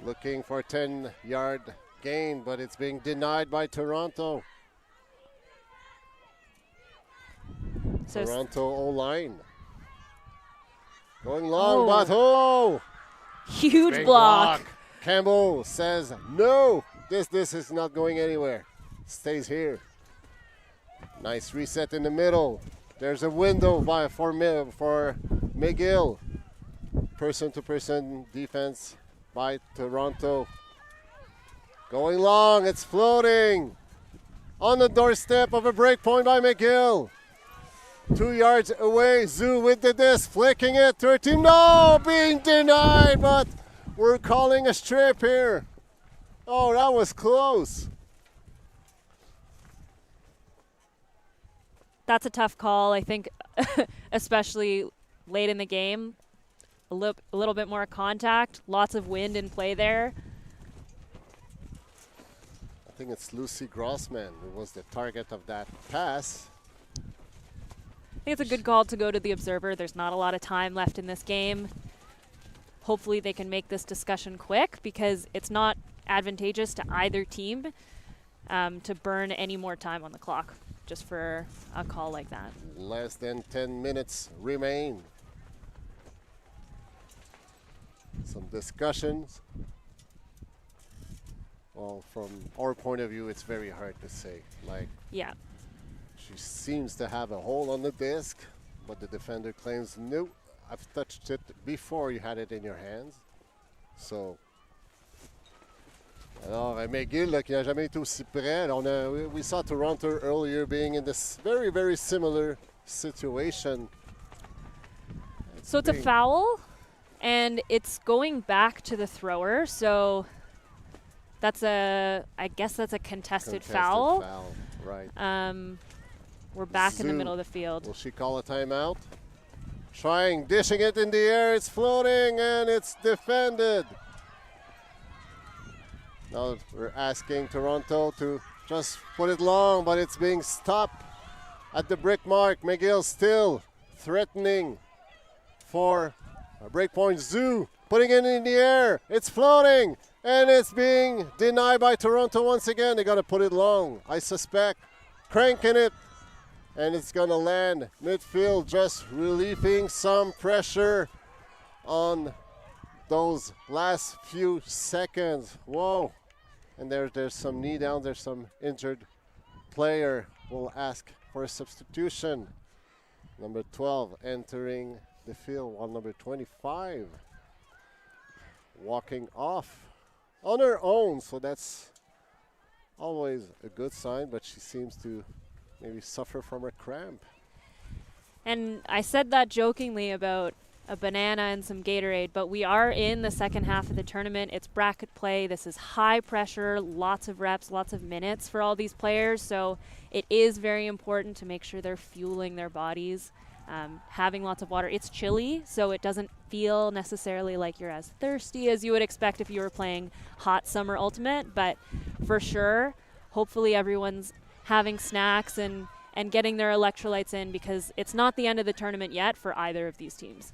looking for a 10-yard gain, but it's being denied by Toronto. So Toronto O-line. Going long, but huge big block. Campbell says, no, this is not going anywhere. Stays here. Nice reset in the middle. There's a window for McGill. Person-to-person defense by Toronto. Going long, it's floating. On the doorstep of a break point by McGill. 2 yards away, Zoo with the disc, flicking it to her team. No, being denied, but we're calling a strip here. Oh, that was close. That's a tough call, I think, especially late in the game. A little bit more contact, lots of wind in play there. I think it's Lucy Grossman who was the target of that pass. I think it's a good call to go to the observer. There's not a lot of time left in this game. Hopefully they can make this discussion quick because it's not advantageous to either team to burn any more time on the clock just for a call like that. Less than 10 minutes remain. Some discussions. Well, from our point of view, it's very hard to say. Like, yeah. She seems to have a hole on the disc, but the defender claims, no, I've touched it before you had it in your hands. So, alors, McGill, là, qui n'a jamais été aussi près. We saw Toronto earlier being in this very, very similar situation. So it's a foul, and it's going back to the thrower. So that's I guess that's a contested foul. Right. We're back in the middle of the field. Will she call a timeout? Dishing it in the air, it's floating, and it's defended. Now we're asking Toronto to just put it long, but it's being stopped at the brick mark. McGill still threatening for a break point. Zoo putting it in the air, it's floating, and it's being denied by Toronto once again. They got to put it long, I suspect. Cranking it. And it's going to land midfield, just relieving some pressure on those last few seconds. Whoa. And there's some knee down. There's some injured player. We'll ask for a substitution. Number 12 entering the field, while number 25 walking off on her own. So that's always a good sign, but she seems to maybe suffer from a cramp. And I said that jokingly about a banana and some Gatorade, but we are in the second half of the tournament. It's bracket play. This is high pressure, lots of reps, lots of minutes for all these players. So it is very important to make sure they're fueling their bodies, having lots of water. It's chilly, so it doesn't feel necessarily like you're as thirsty as you would expect if you were playing hot summer ultimate, but for sure, hopefully everyone's having snacks and getting their electrolytes in because it's not the end of the tournament yet for either of these teams.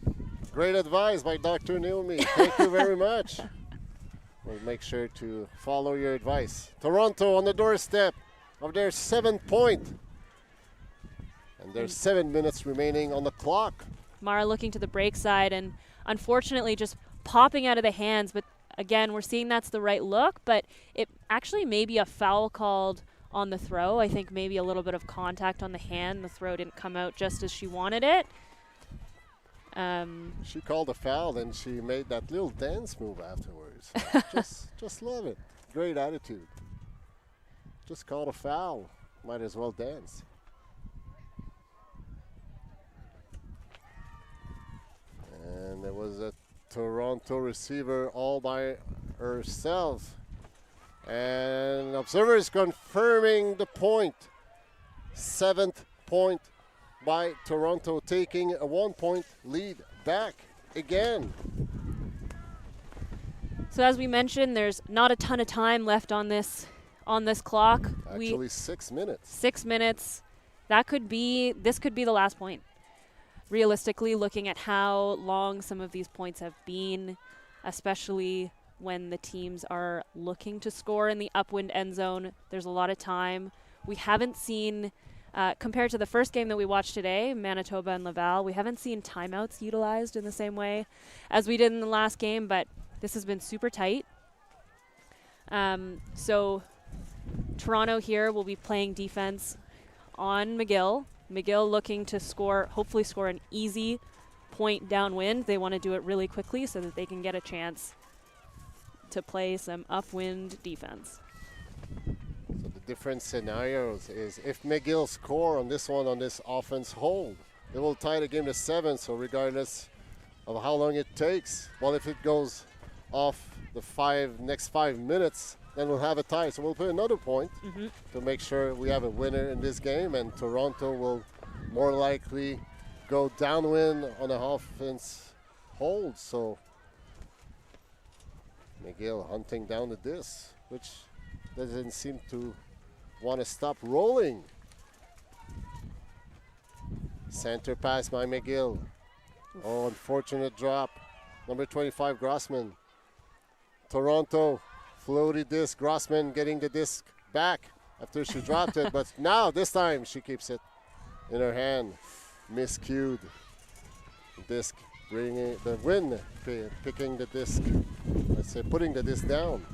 Great advice by Dr. Naomi. Thank you very much. We'll make sure to follow your advice. Toronto on the doorstep of their 7th point. And there's 7 minutes remaining on the clock. Mara looking to the break side and unfortunately just popping out of the hands. But again, we're seeing that's the right look, but it actually may be a foul called on the throw. I think maybe a little bit of contact on the hand. The throw didn't come out just as she wanted it. She called a foul and she made that little dance move afterwards. just love it. Great attitude. Just called a foul. Might as well dance. And there was a Toronto receiver all by herself. And observers confirming the point. 7th point by Toronto, taking a 1-point lead back again. So as we mentioned, there's not a ton of time left on this clock. Actually, 6 minutes. 6 minutes. This could be the last point. Realistically, looking at how long some of these points have been, especially when the teams are looking to score in the upwind end zone. There's a lot of time. We haven't seen, compared to the first game that we watched today, Manitoba and Laval, we haven't seen timeouts utilized in the same way as we did in the last game, but this has been super tight. So Toronto here will be playing defense on McGill. McGill looking to score, hopefully score an easy point downwind. They want to do it really quickly so that they can get a chance to play some upwind defense. So the different scenarios is if McGill score on this one, on this offense hold, it will tie the game to 7. So regardless of how long it takes, well, if it goes off the next 5 minutes, then we'll have a tie. So we'll put another point to make sure we have a winner in this game, and Toronto will more likely go downwind on the offense hold. So McGill hunting down the disc, which doesn't seem to want to stop rolling. Center pass by McGill. Oh, unfortunate drop. Number 25, Grossman. Toronto, floaty disc. Grossman getting the disc back after she dropped it, but now this time she keeps it in her hand. Miscued. Disc bringing the win, picking the disc. Let's say putting the disc down.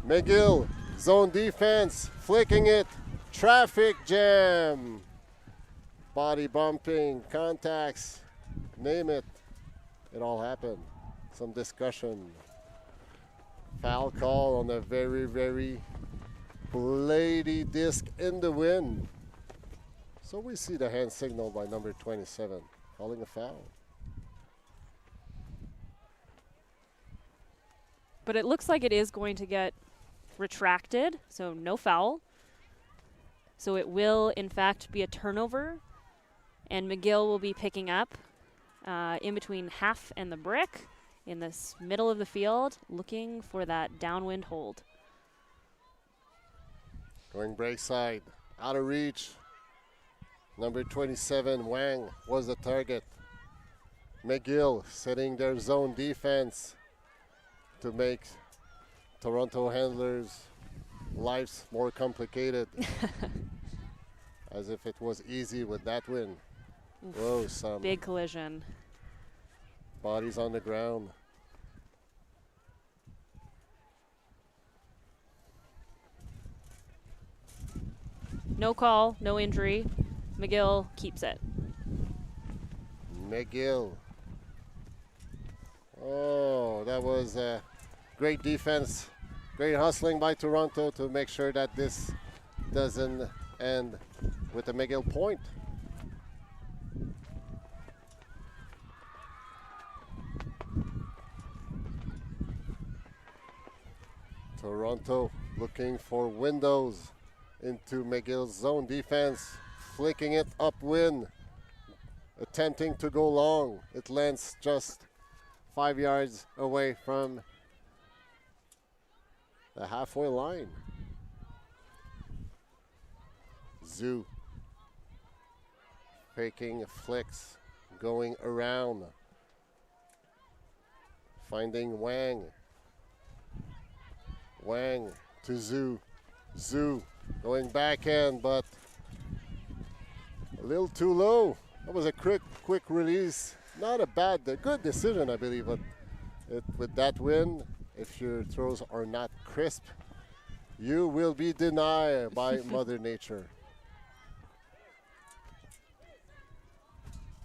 McGill, zone defense, flicking it. Traffic jam. Body bumping, contacts, name it. It all happened. Some discussion. Foul call on a very, very blady disc in the wind. So we see the hand signal by number 27, calling a foul. But it looks like it is going to get retracted, so no foul. So it will, in fact, be a turnover, and McGill will be picking up in between half and the brick in this middle of the field, looking for that downwind hold. Going break side, out of reach. Number 27, Wang, was the target. McGill setting their zone defense to make Toronto handlers' lives more complicated. As if it was easy with that win. Oof, whoa, some big collision. Bodies on the ground. No call, no injury. McGill keeps it. McGill. Oh, that was great defense. Great hustling by Toronto to make sure that this doesn't end with a McGill point. Toronto looking for windows into McGill's zone defense, flicking it upwind, attempting to go long. It lands just 5 yards away from the halfway line. Zoo faking flicks, going around, finding Wang. Wang to Zoo. Zoo going backhand, but a little too low. That was a quick release. Not a bad, a good decision, I believe. But with that win, if your throws are not crisp, you will be denied by Mother Nature.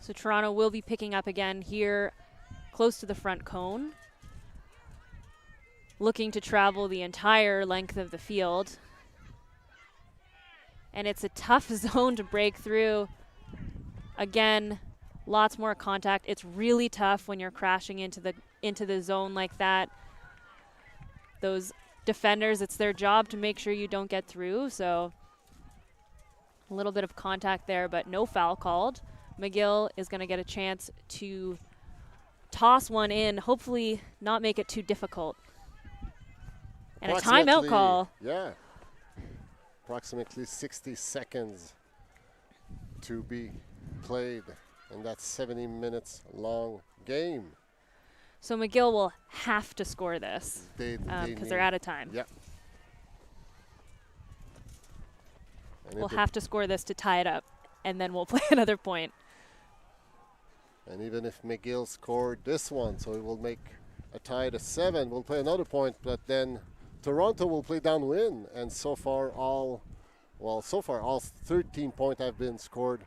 So Toronto will be picking up again here close to the front cone, looking to travel the entire length of the field. And it's a tough zone to break through. Again, lots more contact. It's really tough when you're crashing into the zone like that. Those defenders, it's their job to make sure you don't get through. So a little bit of contact there, but no foul called. McGill is going to get a chance to toss one in, hopefully not make it too difficult. And a timeout call. Yeah. Approximately 60 seconds to be played in that 70 minutes long game. So McGill will have to score this because they're out of time. Yeah. And We'll have to score this to tie it up, and then we'll play another point. And even if McGill scored this one, so it will make a tie to 7, we'll play another point, but then Toronto will play downwind, and so far all 13 points have been scored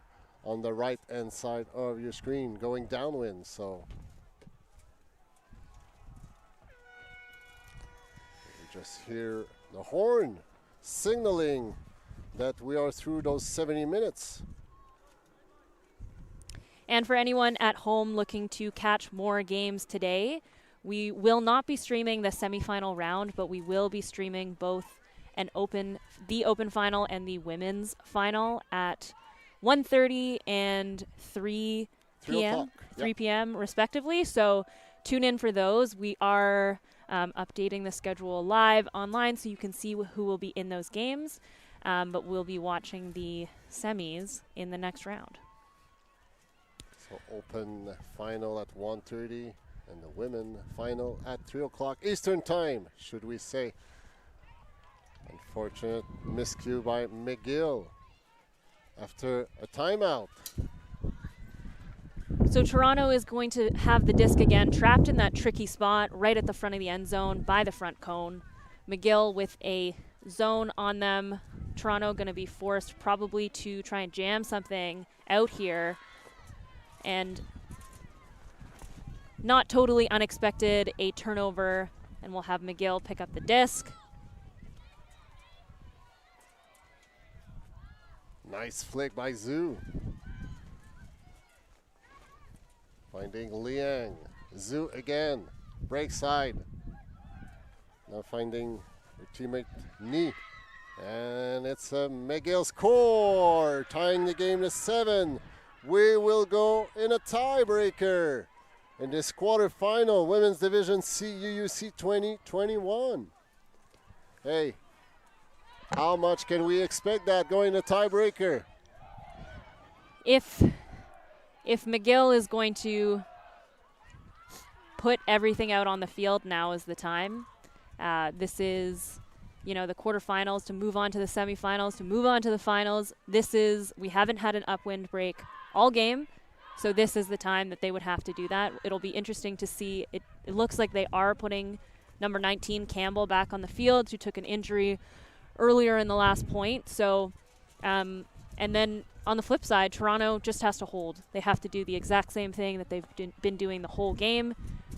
on the right-hand side of your screen going downwind, so you just hear the horn signaling that we are through those 70 minutes. And for anyone at home looking to catch more games today, we will not be streaming the semifinal round, but we will be streaming both the open final and the women's final at 1:30 and 3 p.m. 3 p.m. respectively. So tune in for those. We are updating the schedule live online so you can see who will be in those games. But we'll be watching the semis in the next round. So open final at 1:30 and the women final at 3 o'clock Eastern time, should we say. Unfortunate miscue by McGill after a timeout. So Toronto is going to have the disc again, trapped in that tricky spot right at the front of the end zone by the front cone. McGill with a zone on them. Toronto going to be forced probably to try and jam something out here. And not totally unexpected, a turnover, and we'll have McGill pick up the disc. Nice flick by Zhu. Finding Liang. Zhu again. Break side. Now finding her teammate Ni. And it's a McGill score. Tying the game to 7. We will go in a tiebreaker in this quarterfinal, Women's Division CUUC 2021. Hey, how much can we expect that going to tiebreaker? If McGill is going to put everything out on the field, now is the time. This is, the quarterfinals to move on to the semifinals, to move on to the finals. We haven't had an upwind break all game, so this is the time that they would have to do that. It'll be interesting to see. It looks like they are putting number 19 Campbell back on the field, who took an injury earlier in the last point. So, and then on the flip side, Toronto just has to hold. They have to do the exact same thing that they've been doing the whole game,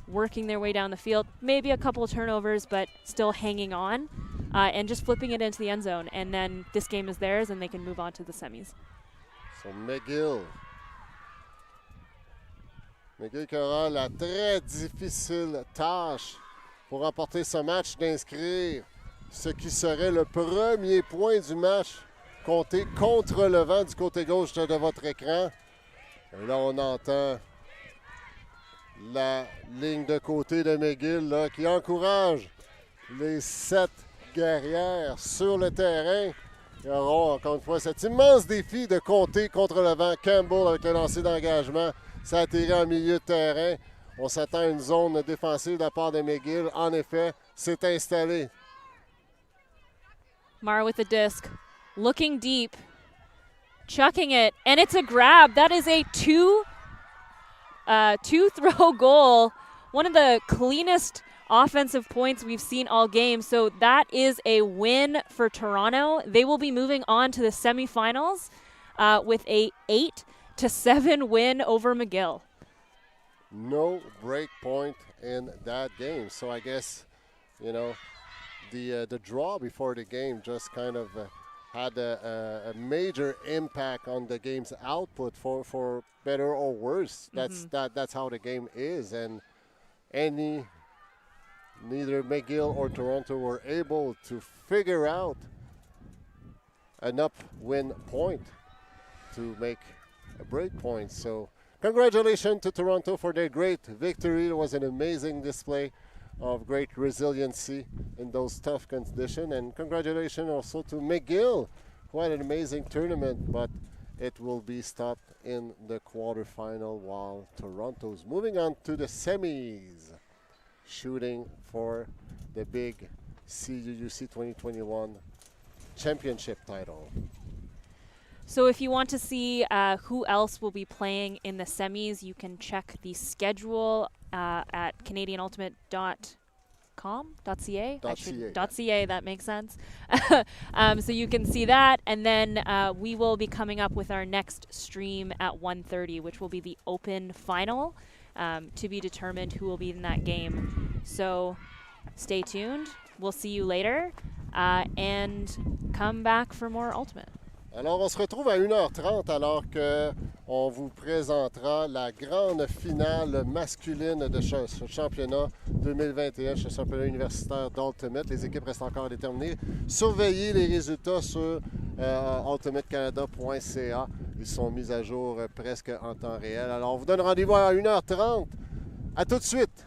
working their way down the field, maybe a couple of turnovers, but still hanging on, and just flipping it into the end zone. And then this game is theirs, and they can move on to the semis. So McGill qui aura la très difficile tâche pour remporter ce match d'inscrire ce qui serait le premier point du match compté contre le vent du côté gauche de votre écran. Et là, on entend la ligne de côté de McGill là, qui encourage les 7 guerrières sur le terrain. Ils auront encore une fois cet immense défi de compter contre le vent. Campbell avec le lancer d'engagement. Ça atterrit en milieu de terrain. On s'attend à une zone défensive de la part de McGill. En effet, c'est installé. Mara with the disc, looking deep, chucking it, and it's a grab. That is a two-throw goal. One of the cleanest offensive points we've seen all game. So that is a win for Toronto. They will be moving on to the semifinals with a 8-7 win over McGill. No break point in that game. So I guess, the draw before the game just kind of had a major impact on the game's output for better or worse. That's how the game is. And neither McGill or Toronto were able to figure out an upwin point to make a break point. So congratulations to Toronto for their great victory. It was an amazing display of great resiliency in those tough conditions. And congratulations also to McGill, who had an amazing tournament, but it will be stopped in the quarterfinal while Toronto's moving on to the semis. shooting for the big CUUC 2021 championship title. So if you want to see who else will be playing in the semis, you can check the schedule at canadianultimate.com.ca. .ca, that makes sense. So you can see that, and then we will be coming up with our next stream at 1:30, which will be the open final, to be determined who will be in that game. So stay tuned. We'll see you later, and come back for more Ultimate. Alors, on se retrouve à 1h30 alors qu'on vous présentera la grande finale masculine de ce championnat 2021, ce championnat universitaire d'Ultimate. Les équipes restent encore à déterminer. Surveillez les résultats sur ultimatecanada.ca. Ils sont mis à jour presque en temps réel. Alors, on vous donne rendez-vous à 1h30. À tout de suite!